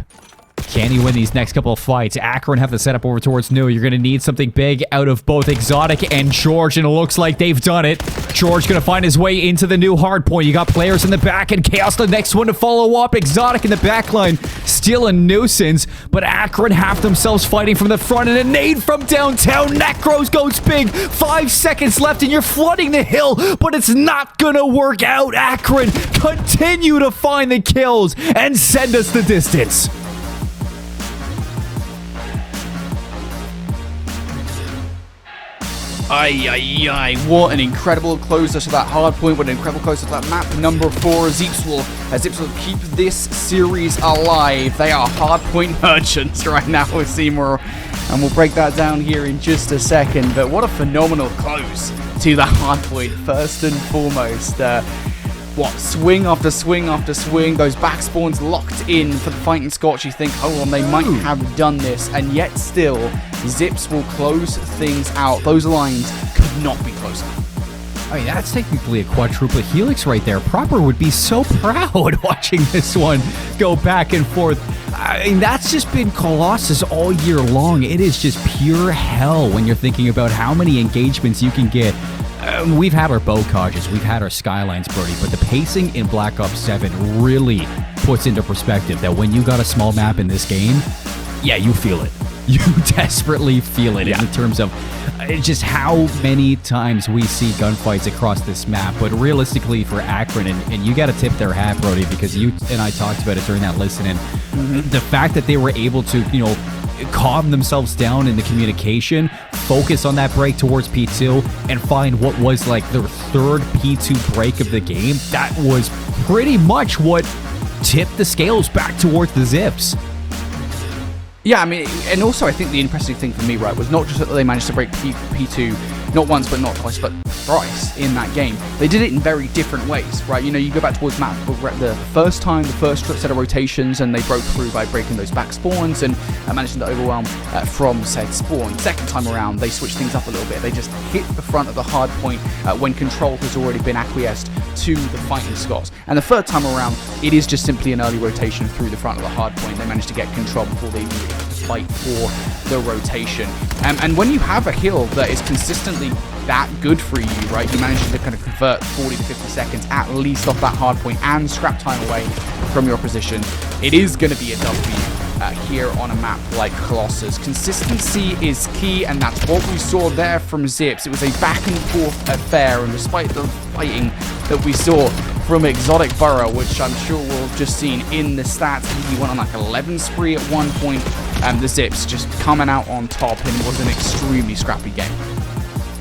Can he win these next couple of fights? Akron have the setup over towards New. You're going to need something big out of both Exotic and George, and it looks like they've done it. George going to find his way into the new hard point. You got players in the back, and Chaos the next one to follow up. Exotic in the back line, still a nuisance, but Akron have themselves fighting from the front, and a nade from downtown. Necros goes big. 5 seconds left, and you're flooding the hill, but it's not going to work out. Akron continue to find the kills and send us the distance. Ay, what an incredible closer to that hard point, what an incredible closer to that map number 4. Zips will keep this series alive. They are hard point merchants right now with Seymour, and we'll break that down here in just a second, but what a phenomenal close to that hard point. First and foremost, swing after swing after swing, those back spawns locked in for the Fighting Scots. You think, hold on, they might have done this, and yet still, Zips will close things out. Those lines could not be closer. I mean, that's technically a quadruple helix right there. Proper would be so proud watching this one go back and forth. I mean, that's just been Colossus all year long. It is just pure hell when you're thinking about how many engagements you can get. We've had our bocages, we've had our skylines, Brody, but the pacing in Black Ops 7 really puts into perspective that when you got a small map in this game, yeah, you feel it. You desperately feel it in terms of just how many times we see gunfights across this map. But realistically for Akron, and you got to tip their hat, Brody, because you and I talked about it during that listening, the fact that they were able to, calm themselves down in the communication, focus on that break towards P2, and find what was like their third P2 break of the game, that was pretty much what tipped the scales back towards the Zips. Yeah, I mean, and also I think the impressive thing for me, right, was not just that they managed to break P2 not once, but not twice, but thrice in that game. They did it in very different ways, right? You go back towards map the first time, the first set of rotations, and they broke through by breaking those back spawns and managing to overwhelm from said spawn. Second time around, they switched things up a little bit. They just hit the front of the hard point when control has already been acquiesced to the Fighting Scots. And the third time around, it is just simply an early rotation through the front of the hard point. They managed to get control before they even really have to fight for the rotation. And when you have a hill that is consistently that good for you, right, you manage to kind of convert 40 to 50 seconds at least off that hard point and scrap time away from your position, it is going to be a dub for you. Here on a map like Colossus. Consistency is key, and that's what we saw there from Zips. It was a back and forth affair, and despite the fighting that we saw from Exotic Burrow, which I'm sure we'll have just seen in the stats, he went on like 11 spree at one point, and the Zips just coming out on top, and it was an extremely scrappy game.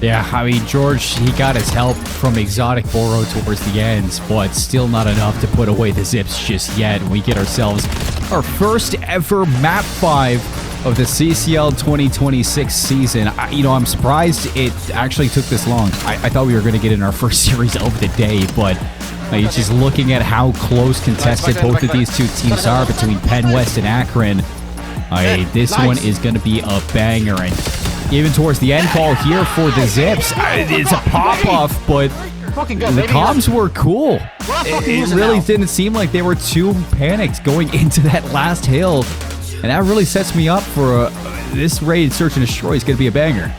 Yeah, I mean, George, he got his help from Exotic Boro towards the end, but still not enough to put away the Zips just yet. We get ourselves our first ever Map 5 of the CCL 2026 season. I'm surprised it actually took this long. I thought we were going to get in our first series of the day, but just looking at how close contested both of these two teams are between PennWest and Akron, this one is going to be a banger. And even towards the end call here for the Zips, it's a pop-off, but the comms were cool. It really didn't seem like they were too panicked going into that last hill, and that really sets me up for this raid Search and Destroy is going to be a banger.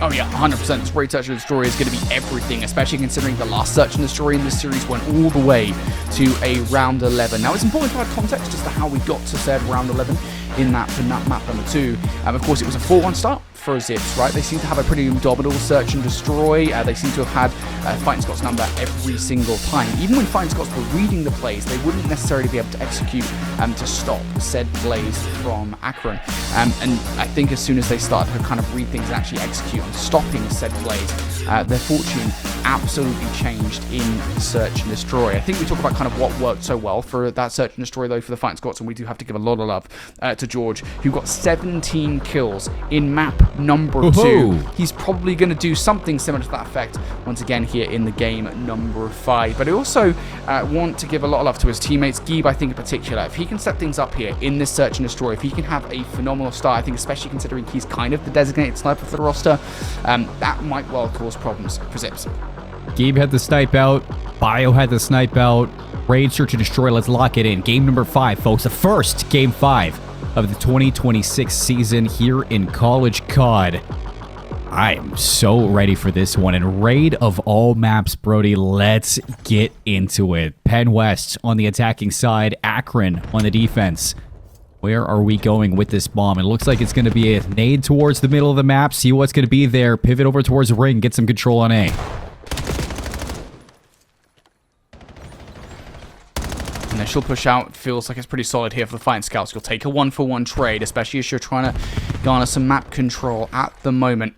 Oh yeah, 100%. This raid Search and Destroy is going to be everything, especially considering the last Search and Destroy in this series went all the way to a round 11. Now, it's important to add context as to how we got to said round 11 in that map number 2. Of course, it was a 4-1 start for Zips, right? They seem to have a pretty dominant Search and Destroy. They seem to have had Fighting Scots number every single time. Even when Fighting Scots were reading the plays, they wouldn't necessarily be able to execute to stop said plays from Akron. And I think as soon as they start to kind of read things and actually execute on stopping said plays, their fortune absolutely changed in Search and Destroy. I think we talk about kind of what worked so well for that Search and Destroy, though, for the Fighting Scots, and we do have to give a lot of love to George, who got 17 kills in map number 2. He's probably going to do something similar to that effect once again here in the game number 5. But I also want to give a lot of love to his teammates. Geeb, I think in particular, if he can set things up here in this Search and Destroy, if he can have a phenomenal start, I think especially considering he's kind of the designated sniper for the roster, that might well cause problems for Zips. Geeb had the snipe out, Bio had the snipe out, raid Search and Destroy, let's lock it in. Game number 5, folks, the first game 5 of the 2026 season here in College COD. I am so ready for this one. And raid of all maps, Brody, let's get into it. PennWest on the attacking side, Akron on the defense. Where are we going with this bomb? It looks like it's going to be a nade towards the middle of the map. See what's going to be there. Pivot over towards the ring. Get some control on A. Initial push out feels like it's pretty solid here for the Fighting Scouts. You'll take a 1-for-1 trade, especially as you're trying to garner some map control at the moment.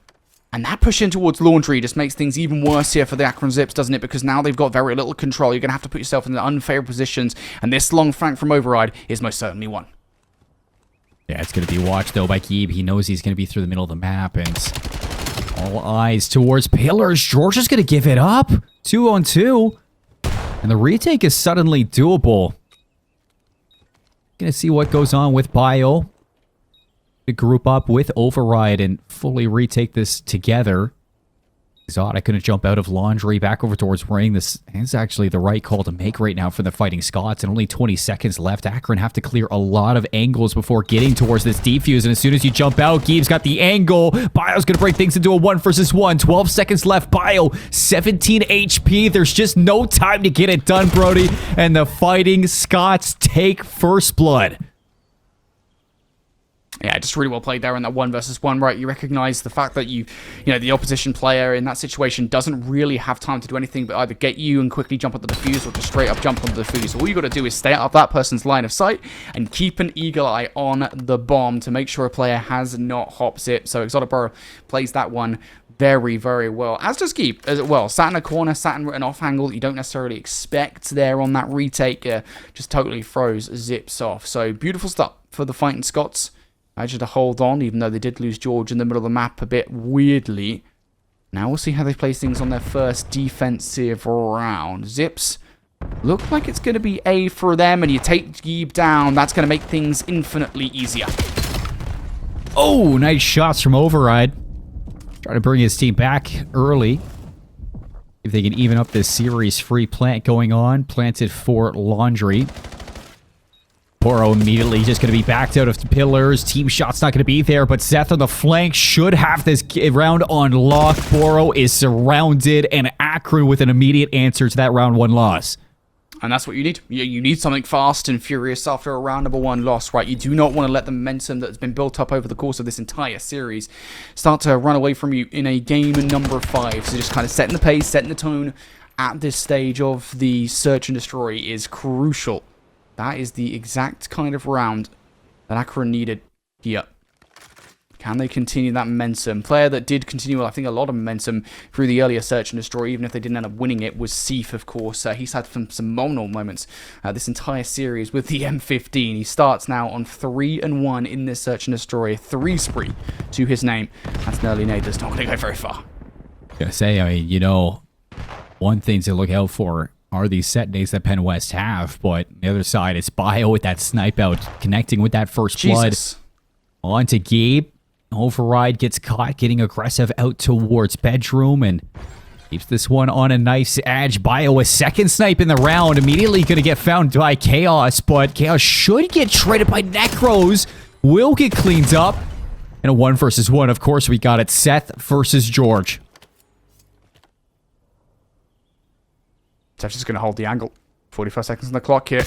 And that push in towards Laundry just makes things even worse here for the Akron Zips, doesn't it? Because now they've got very little control. You're going to have to put yourself in unfavorable positions, and this long flank from Override is most certainly one. Yeah, it's going to be watched, though, by Geeb. He knows he's going to be through the middle of the map, and All eyes towards Pillars. George is going to give it up. 2-on-2. And the retake is suddenly doable. Going to see what goes on with Bio. To group up with Override and fully retake this together. Exotic going to jump out of Laundry back over towards Ring. This is actually the right call to make right now for the Fighting Scots. And only 20 seconds left. Akron have to clear a lot of angles before getting towards this defuse. And as soon as you jump out, Geeb's got the angle. Bio's going to break things into a 1-versus-1. 12 seconds left. Bio, 17 HP. There's just no time to get it done, Brody. And the Fighting Scots take first blood. Yeah, just really well played there in that 1-versus-1, right? You recognize the fact that you know, the opposition player in that situation doesn't really have time to do anything but either get you and quickly jump onto the defuse or just straight up jump onto the defuse. So all you got to do is stay out of that person's line of sight and keep an eagle eye on the bomb to make sure a player has not hop zip. So Exotic Burrow plays that one very, very well. As does Geeb as well. Sat in a corner, sat in an off angle that you don't necessarily expect there on that retake. Just totally throws zips off. So beautiful stuff for the Fighting Scots. Managed to hold on, even though they did lose George in the middle of the map a bit weirdly. Now we'll see how they place things on their first defensive round. Zips look like it's going to be A for them, and you take Geeb down. That's going to make things infinitely easier. Oh, nice shots from Override. Trying to bring his team back early. If they can even up this series, free plant going on. Planted for Laundry. Boro immediately just going to be backed out of Pillars. Team shot's not going to be there, but Seth on the flank should have this round on lock. Boro is surrounded, and Akron with an immediate answer to that round 1 loss. And that's what you need. You need something fast and furious after a round number 1 loss, right? You do not want to let the momentum that's been built up over the course of this entire series start to run away from you in a game number 5. So just kind of setting the pace, setting the tone at this stage of the Search and Destroy is crucial. That is the exact kind of round that Akron needed here. Can they continue that momentum? Player that did continue, I think, a lot of momentum through the earlier Search and Destroy, even if they didn't end up winning it, was Seif, of course. He's had some phenomenal moments this entire series with the M15. He starts now on 3-1 in this Search and Destroy. 3 spree to his name. That's an early nade that's not going to go very far. Gotta say, I mean, you know, one thing to look out for are these set days that PennWest have, but on the other side, it's Bio with that snipe out, connecting with that first blood. On to Gabe. Override gets caught, getting aggressive out towards Bedroom, and keeps this one on a nice edge. Bio, a second snipe in the round, immediately going to get found by Chaos, but Chaos should get traded by Necros. Will get cleaned up. And a 1-versus-1, of course, we got it. Seth versus George. Seth's just going to hold the angle. 45 seconds on the clock here.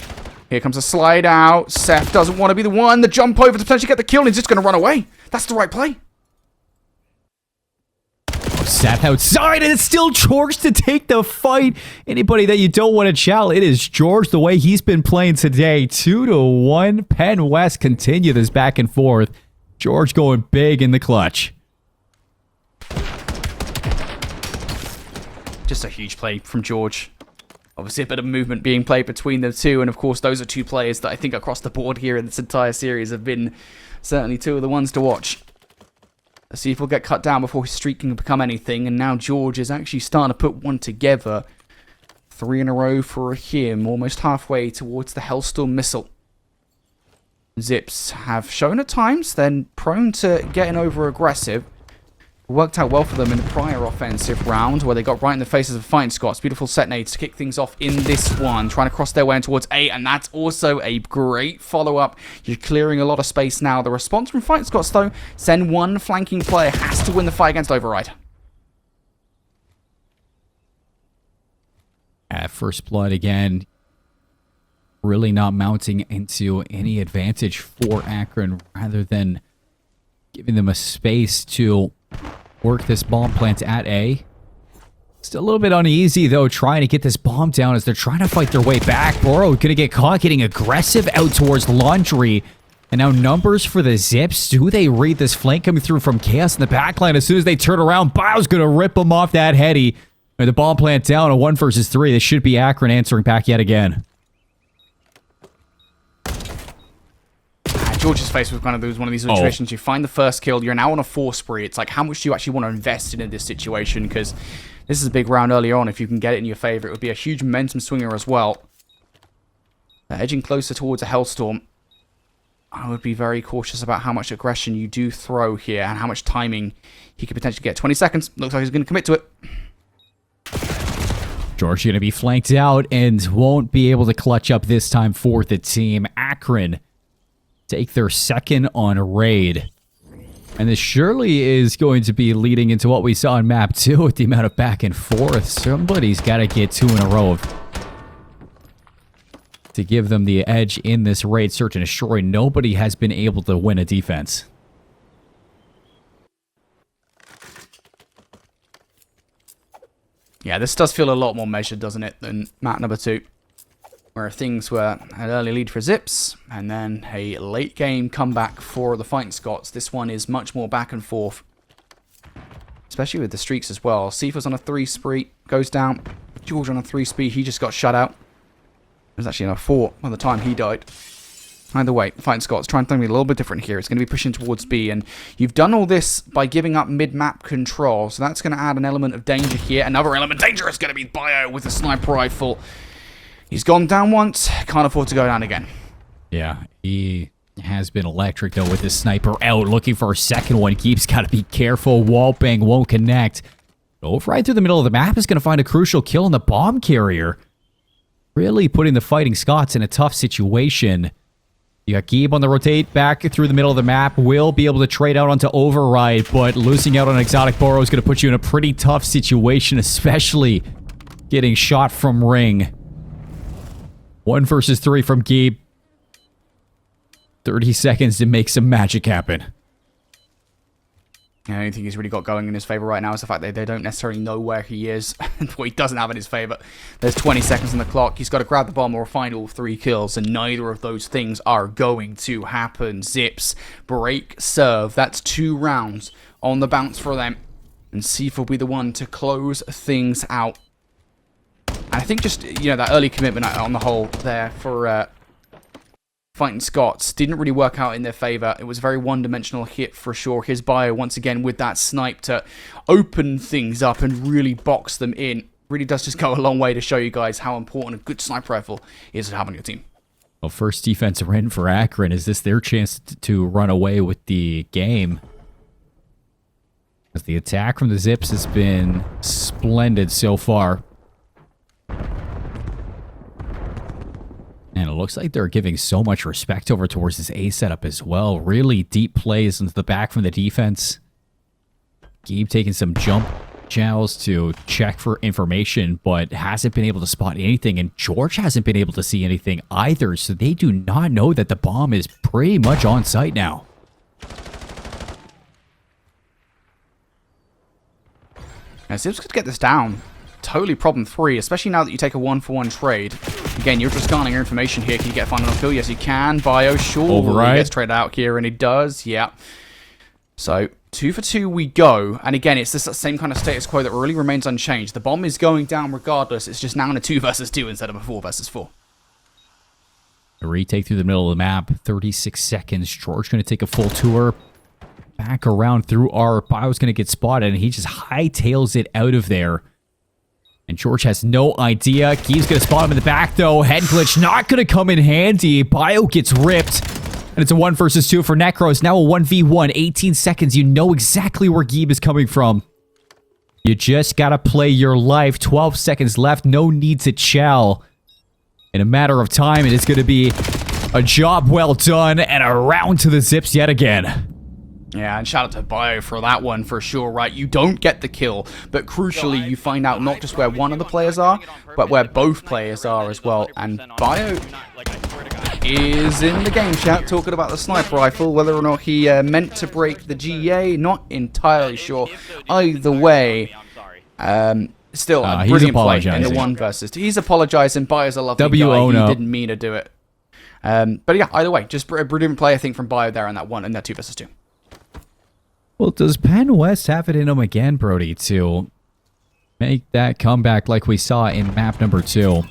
Here comes a slide out. Seth doesn't want to be the one. The jump over to potentially get the kill, and he's just going to run away. That's the right play. Seth outside, and it's still George to take the fight. Anybody that you don't want to chow, it is George the way he's been playing today. 2-1. PennWest continue this back and forth. George going big in the clutch. Just a huge play from George. Obviously, a bit of movement being played between the two, and of course, those are 2 players that I think across the board here in this entire series have been certainly 2 of the ones to watch. Let's see if we'll get cut down before his streak can become anything, and now George is actually starting to put one together. 3 in a row for him, almost halfway towards the Hellstorm missile. Zips have shown at times, then prone to getting over-aggressive. Worked out well for them in the prior offensive round, where they got right in the faces of Fighting Scots. Beautiful set nades to kick things off in this one. Trying to cross their way in towards A, and that's also a great follow-up. You're clearing a lot of space now. The response from Fighting Scots, though, send one flanking player has to win the fight against Override. First blood again. Really not mounting into any advantage for Akron, rather than giving them a space to work this bomb plant at A. Still a little bit uneasy, though, trying to get this bomb down as they're trying to fight their way back. Boro gonna get caught getting aggressive out towards Laundry. And now numbers for the Zips. Do they read this flank coming through from Chaos in the backline? As soon as they turn around, Bio's gonna rip them off that heady. The bomb plant down, a 1-versus-3. This should be Akron answering back yet again. George is faced with one of these situations. You find the first kill, you're now on a 4 spree. It's like, how much do you actually want to invest in this situation? Because this is a big round early on. If you can get it in your favor, it would be a huge momentum swinger as well. Edging closer towards a Hellstorm. I would be very cautious about how much aggression you do throw here and how much timing he could potentially get. 20 seconds. Looks like he's going to commit to it. George going to be flanked out and won't be able to clutch up this time for the team. Akron take their second on raid. And this surely is going to be leading into what we saw in map 2 with the amount of back and forth. Somebody's got to get 2 in a row to give them the edge in this raid. Search and destroy. Nobody has been able to win a defense. Yeah, this does feel a lot more measured, doesn't it, than map number 2. Where things were an early lead for Zips, and then a late game comeback for the Fighting Scots. This one is much more back and forth. Especially with the streaks as well. Sifa's on a 3 spree, goes down. George on a 3 spree, he just got shut out. It was actually on a 4 by the time he died. Either way, Fighting Scots trying something a little bit different here. It's going to be pushing towards B, and you've done all this by giving up mid-map control, so that's going to add an element of danger here. Another element of danger is going to be Bio with a sniper rifle. He's gone down once, can't afford to go down again. Yeah, he has been electric, though, with his sniper out, looking for a second one. Keeps got to be careful. Wall bang won't connect. Over right through the middle of the map is going to find a crucial kill on the bomb carrier. Really putting the Fighting Scots in a tough situation. You got Geeb on the rotate back through the middle of the map. Will be able to trade out onto Override, but losing out on Exotic Burrow is going to put you in a pretty tough situation, especially getting shot from ring. 1 versus 3 from Geeb. 30 seconds to make some magic happen. The only thing he's really got going in his favor right now is the fact that they don't necessarily know where he is and what he doesn't have in his favor. There's 20 seconds on the clock. He's got to grab the bomb or find all 3 kills, and neither of those things are going to happen. Zips, break, serve. That's 2 rounds on the bounce for them. And Seif will be the one to close things out. And I think just, you know, that early commitment on the whole there for Fighting Scots didn't really work out in their favor. It was a very one-dimensional hit for sure. His Bio, once again, with that snipe to open things up and really box them in. Really does just go a long way to show you guys how important a good sniper rifle is to have on your team. Well, first defensive win for Akron. Is this their chance to run away with the game? As the attack from the Zips has been splendid so far. And it looks like they're giving so much respect over towards this A setup as well. Really deep plays into the back from the defense. Geeb taking some jump chows to check for information, but hasn't been able to spot anything. And George hasn't been able to see anything either. So they do not know that the bomb is pretty much on site now. Now, Zips could get this down. Totally problem 3, especially now that you take a 1-for-1 trade. Again, you're just garnering your information here. Can you get a final kill? Yes, you can. Bio, sure. Override. He gets traded out here, and he does. Yeah. So, 2 for 2 we go. And again, it's this same kind of status quo that really remains unchanged. The bomb is going down regardless. It's just now in a 2 versus 2 instead of a 4 versus 4. A retake through the middle of the map. 36 seconds. George going to take a full tour. Back around through our Bio's going to get spotted, and he just hightails it out of there. And George has no idea. Geeb's going to spot him in the back, though. Head glitch not going to come in handy. Bio gets ripped. And it's a 1 versus 2 for Necros. Now a 1v1. 18 seconds. You know exactly where Geeb is coming from. You just got to play your life. 12 seconds left. No need to chow. In a matter of time, it is going to be a job well done. And a round to the Zips yet again. Yeah, and shout out to Bio for that one for sure, right? You don't get the kill, but crucially you find out not just where one of the players are, but where both players are as well. And Bio is in the game chat talking about the sniper rifle, whether or not he meant to break the GA, not entirely sure. Either way, still a brilliant play in the 1 versus 2. He's apologizing. Bio's a lovely guy. He didn't mean to do it. But yeah, either way, just a brilliant play I think from Bio there in that 1 and that 2 versus 2. Well, does PennWest have it in them again, Brody, to make that comeback like we saw in map number 2?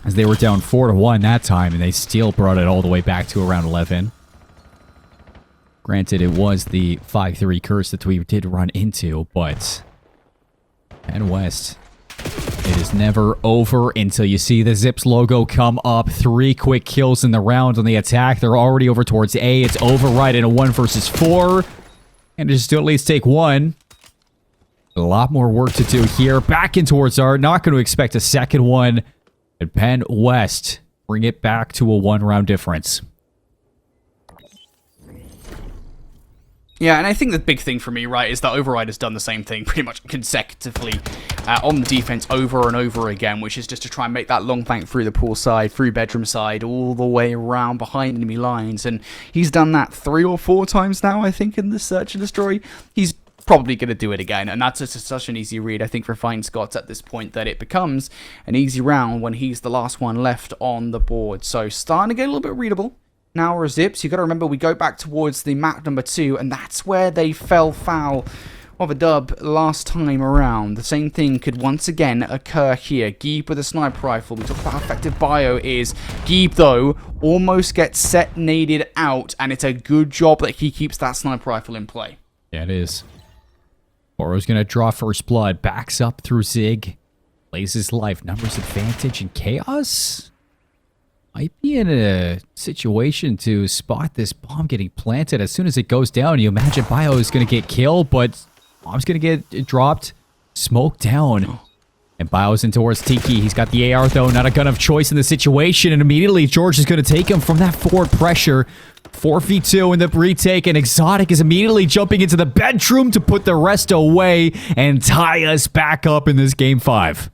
As they were down 4-1 that time, and they still brought it all the way back to around 11. Granted, it was the 5-3 curse that we did run into, but PennWest, it is never over until you see the Zips logo come up. 3 quick kills in the round on the attack. They're already over towards A. It's override in a 1 versus 4. And just still at least take 1. A lot more work to do here. Back in towards R. Not going to expect a second one. And PennWest bring it back to a 1-round difference. Yeah, and I think the big thing for me, right, is that Override has done the same thing pretty much consecutively on the defense over and over again, which is just to try and make that long flank through the pool side, through bedroom side, all the way around behind enemy lines. And he's done that 3 or 4 times now, I think, in the Search and Destroy. He's probably going to do it again, and that's just such an easy read, I think, for Fighting Scots at this point, that it becomes an easy round when he's the last one left on the board. So starting to get a little bit readable. Now we're Zips. You got to remember, we go back towards the map number 2, and that's where they fell foul of a dub last time around. The same thing could once again occur here. Geeb with a sniper rifle. We talked about how effective Bio is. Geeb, though, almost gets set-naded out, and it's a good job that he keeps that sniper rifle in play. Yeah, it is. Boro's going to draw first blood. Backs up through Zig. Plays his life. Numbers advantage and chaos. Might be in a situation to spot this bomb getting planted. As soon as it goes down, you imagine Bio is going to get killed, but bomb's going to get dropped. Smoke down. And Bio's in towards Tiki. He's got the AR, though. Not a gun of choice in the situation. And immediately, George is going to take him from that forward pressure. 4v2 in the retake. And Exotic is immediately jumping into the bedroom to put the rest away and tie us back up in this game 5.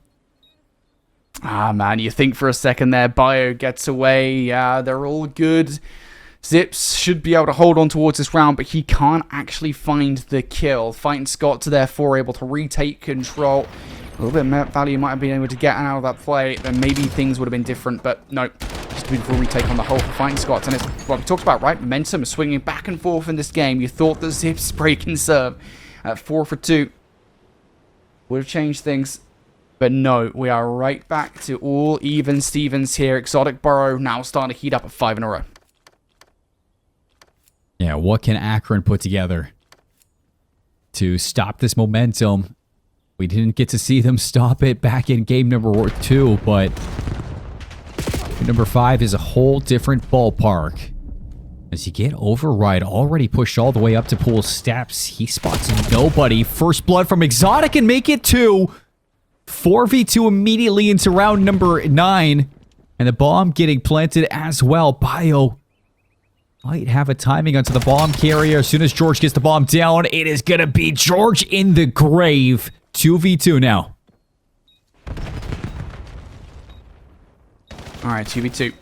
Ah, man, you think for a second there, Bio gets away. Yeah, they're all good. Zips should be able to hold on towards this round, but he can't actually find the kill. Fighting Scots, therefore, able to retake control. A little bit of value might have been able to get out of that play, then maybe things would have been different, but no. Just a beautiful retake on the whole for Fighting Scots, and it's what we talked about, right? Momentum swinging back and forth in this game. You thought the Zips break and serve at 4 for 2 would have changed things. But no, we are right back to all even Stevens here. Exotic Burrow now starting to heat up at 5 in a row. Yeah, what can Akron put together to stop this momentum? We didn't get to see them stop it back in game number 2, but number 5 is a whole different ballpark. As you get Override already pushed all the way up to pool steps, he spots nobody. First blood from Exotic and make it 2. 4v2 immediately into round number 9. And the bomb getting planted as well. Bio might have a timing onto the bomb carrier. As soon as George gets the bomb down, it is going to be George in the grave. 2v2 now. Alright, 2v2.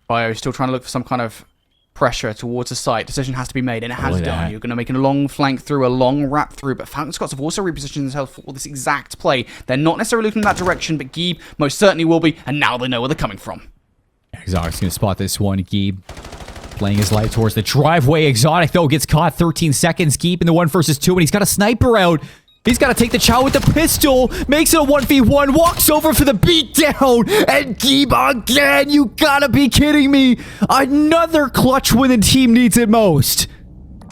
Bio still trying to look for some kind of pressure towards the site. Decision has to be made, and it has done. You're going to make a long flank through, a long wrap through, but Falcon Scots have also repositioned themselves for this exact play. They're not necessarily looking in that direction, but Geeb most certainly will be, and now they know where they're coming from. Exotic's going to spot this one. Geeb playing his life towards the driveway. Exotic, though, gets caught. 13 seconds. Geeb in the 1 versus 2, and he's got a sniper out. He's got to take the chow with the pistol. Makes it a 1v1. Walks over for the beatdown. And Geeb again. You gotta be kidding me. Another clutch when the team needs it most.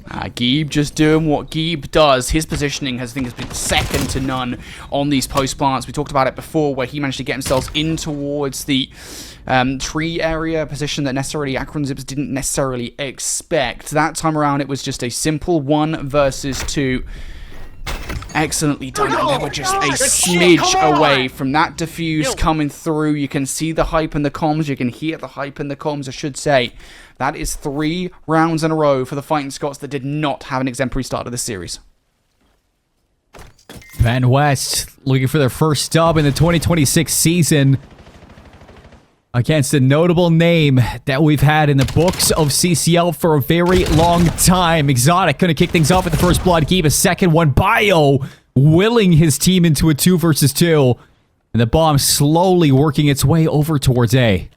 Geeb just doing what Geeb does. His positioning, I think, has been second to none on these post plants. We talked about it before, where he managed to get himself in towards the tree area, position that necessarily Akron Zips didn't necessarily expect. That time around, it was just a simple 1 versus 2. Excellently done, and they were just a smidge away from that defuse coming through. You can see the hype in the comms, you can hear the hype in the comms, I should say. That is 3 rounds in a row for the Fighting Scots that did not have an exemplary start of the series. PennWest looking for their first dub in the 2026 season against a notable name that we've had in the books of CCL for a very long time. Exotic gonna kick things off with the first blood. Geeb a second one. Bio willing his team into a 2 versus 2. And the bomb slowly working its way over towards A.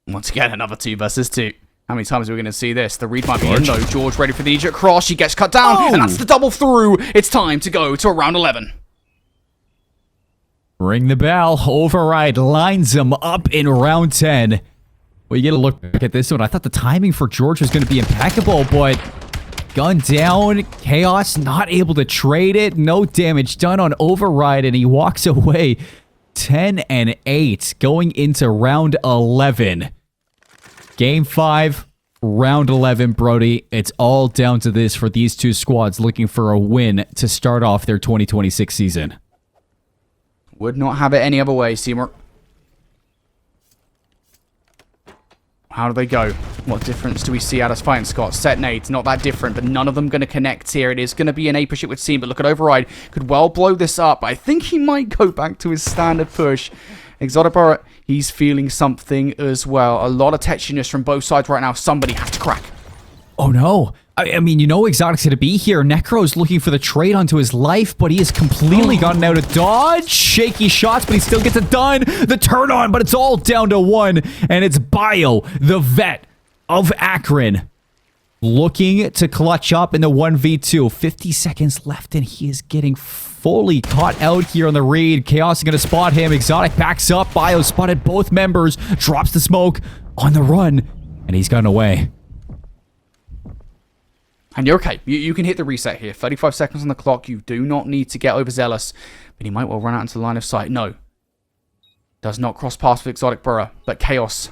Once again, another 2 versus 2. How many times are we going to see this? The read might be in, though. George ready for the Egypt cross. She gets cut down, and that's the double through. It's time to go to round 11. Ring the bell. Override lines him up in round 10. Well, you get to look back at this one. I thought the timing for George was going to be impeccable, but gun down, Chaos not able to trade it. No damage done on override, and he walks away 10-8 going into round 11. Game 5, round 11, Brody. It's all down to this for these two squads looking for a win to start off their 2026 season. Would not have it any other way, Seymour. How do they go? What difference do we see out of Fighting Scots? Set nades, not that different, but none of them going to connect here. It is going to be an A push, it would seem, but look at Override. Could well blow this up. I think he might go back to his standard push. Exotic Barrett, he's feeling something as well. A lot of tetchiness from both sides right now. Somebody has to crack. Oh no. I mean, you know Exotic's going to be here. Necro's looking for the trade onto his life, but he has completely gotten out of dodge. Shaky shots, but he still gets it done. The turn on, but it's all down to one. And it's Bio, the vet of Akron, looking to clutch up in the 1v2. 50 seconds left, and he is getting fully caught out here on the read. Chaos is going to spot him. Exotic backs up. Bio spotted both members. Drops the smoke on the run, and he's gotten away. And you're okay. You can hit the reset here. 35 seconds on the clock. You do not need to get overzealous. But he might well run out into the line of sight. No. Does not cross paths with Exotic Burrow. But Chaos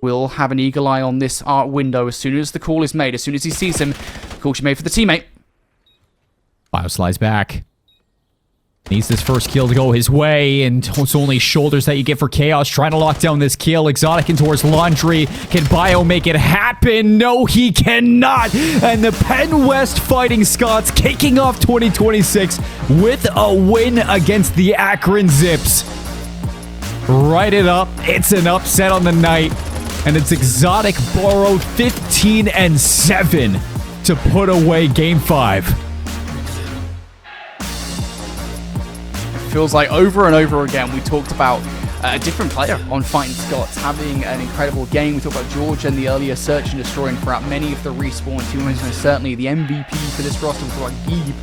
will have an eagle eye on this art window as soon as the call is made. As soon as he sees him. Call should be made for the teammate. Bio slides back. Needs this first kill to go his way, and it's only shoulders that you get for Chaos. Trying to lock down this kill. Exotic in towards Laundry. Can Bio make it happen? No, he cannot. And the PennWest Fighting Scots kicking off 2026 with a win against the Akron Zips. Write it up. It's an upset on the night, and it's Exotic borrowed 15-7 to put away Game 5. Feels like over and over again we talked about a different player on Fighting Scots having an incredible game. We talked about George and the earlier search and destroying throughout many of the respawn teams, and certainly the MVP for this roster. We talked about Geeb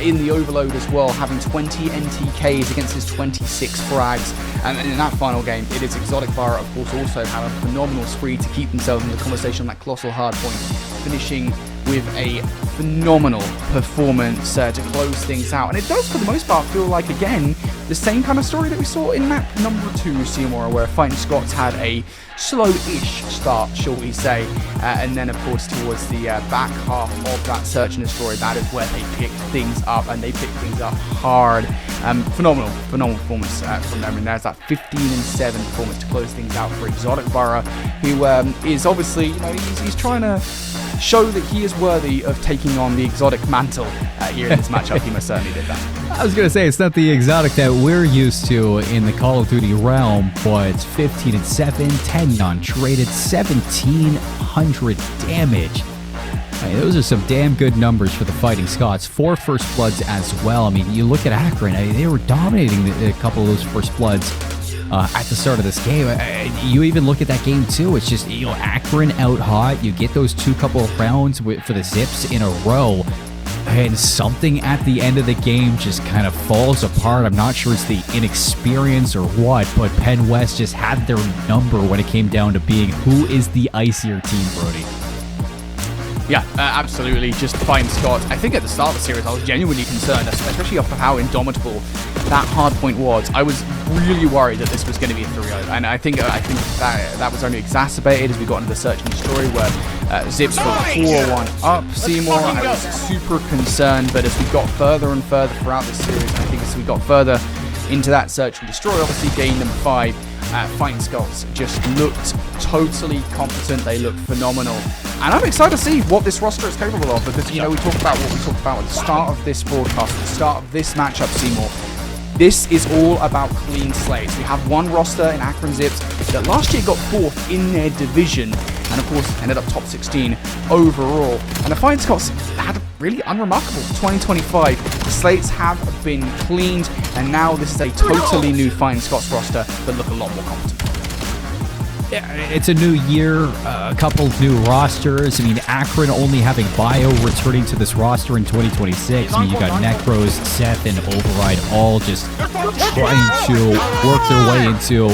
in the Overload as well, having 20 NTKs against his 26 frags. And in that final game, it is Exotic Bar, of course, also had a phenomenal spree to keep themselves in the conversation on that colossal hardpoint, finishing with a phenomenal performance to close things out. And it does, for the most part, feel like, again, the same kind of story that we saw in map number 2, Seymour, where Fighting Scots had a slow-ish start, shall we say, and then, of course, towards the back half of that search and destroy, that is where they picked things up, and they picked things up hard. Phenomenal performance from them, and there's that 15-7 performance to close things out for Exotic Barra, who is obviously, you know, he's trying to show that he is worthy of taking on the Exotic mantle here in this matchup. He most certainly did that. I was going to say, it's not the Exotic that we're used to in the Call of Duty realm, but it's 15-7, 10 non-traded, 1,700 damage. I mean, those are some damn good numbers for the Fighting Scots. 4 First Bloods as well. I mean, you look at Akron, they were dominating a couple of those First Bloods at the start of this game. You even look at that game too. It's just, you know, Akron out hot. You get those couple of rounds for the Zips in a row, and something at the end of the game just kind of falls apart. I'm not sure it's the inexperience or what, but PennWest just had their number when it came down to being who is the icier team, Brody. Yeah, absolutely. Just Fighting Scots. I think at the start of the series, I was genuinely concerned, especially after how indomitable that hardpoint was. I was really worried that this was going to be a 3-0, and I think that was only exacerbated as we got into the search and destroy, where Zips were 4-1 up. Seymour, I was super concerned, but as we got further and further throughout the series, and I think as we got further into that search and destroy, obviously game number 5, Fighting Scots just looked totally competent. They looked phenomenal, and I'm excited to see what this roster is capable of, because, you know, we talked about what we talked about at the start of this broadcast, at the start of this matchup, Seymour. This is all about clean slates. We have one roster in Akron Zips that last year got 4th in their division, and of course ended up top 16 overall. And the Fighting Scots had a really unremarkable 2025. The slates have been cleaned, and now this is a totally new Fighting Scots roster that look a lot more competent. Yeah, it's a new year, a couple new rosters. I mean, Akron only having Bio returning to this roster in 2026. I mean, you got Necros, Seth, and Override all just trying to work their way into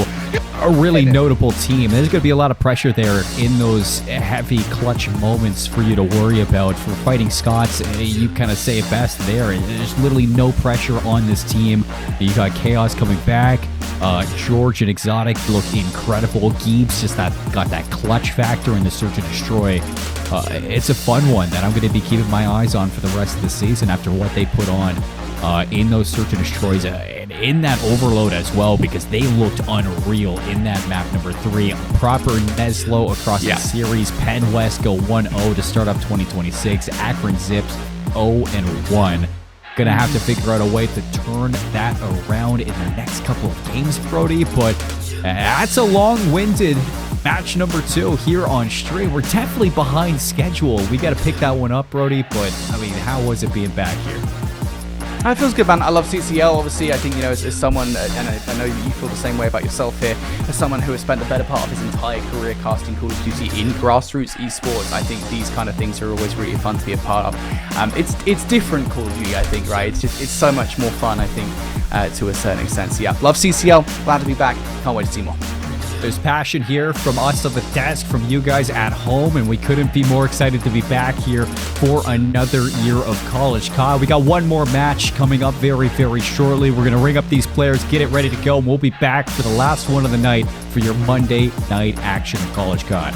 a really notable team. There's going to be a lot of pressure there in those heavy clutch moments for you to worry about. For fighting Scots, you kind of say it best there. There's literally no pressure on this team. You got Chaos coming back. George and Exotic look incredible. Geebs just got that clutch factor in the Search and Destroy. It's a fun one that I'm going to be keeping my eyes on for the rest of the season after what they put on in those Search and Destroys and in that Overload as well, because they looked unreal in that map number 3. Proper Neslo across the series. PennWest go 1-0 to start up 2026. Akron Zips 0-1. Gonna have to figure out a way to turn that around in the next couple of games, Brody, but that's a long-winded match number 2 here on stream. We're definitely behind schedule. We got to pick that one up, Brody, but I mean, how was it being back here? It feels good, man. I love CCL, obviously. I think, you know, as someone, and I know you feel the same way about yourself here, as someone who has spent the better part of his entire career casting Call of Duty in grassroots esports, I think these kind of things are always really fun to be a part of. It's different Call of Duty, I think, right? It's so much more fun, I think, to a certain extent. So yeah, love CCL. Glad to be back. Can't wait to see more. There's passion here from us on the desk, from you guys at home, and we couldn't be more excited to be back here for another year of college. Kyle, we got one more match coming up very, very shortly. We're going to ring up these players, get it ready to go, and we'll be back for the last one of the night for your Monday night action of College Con.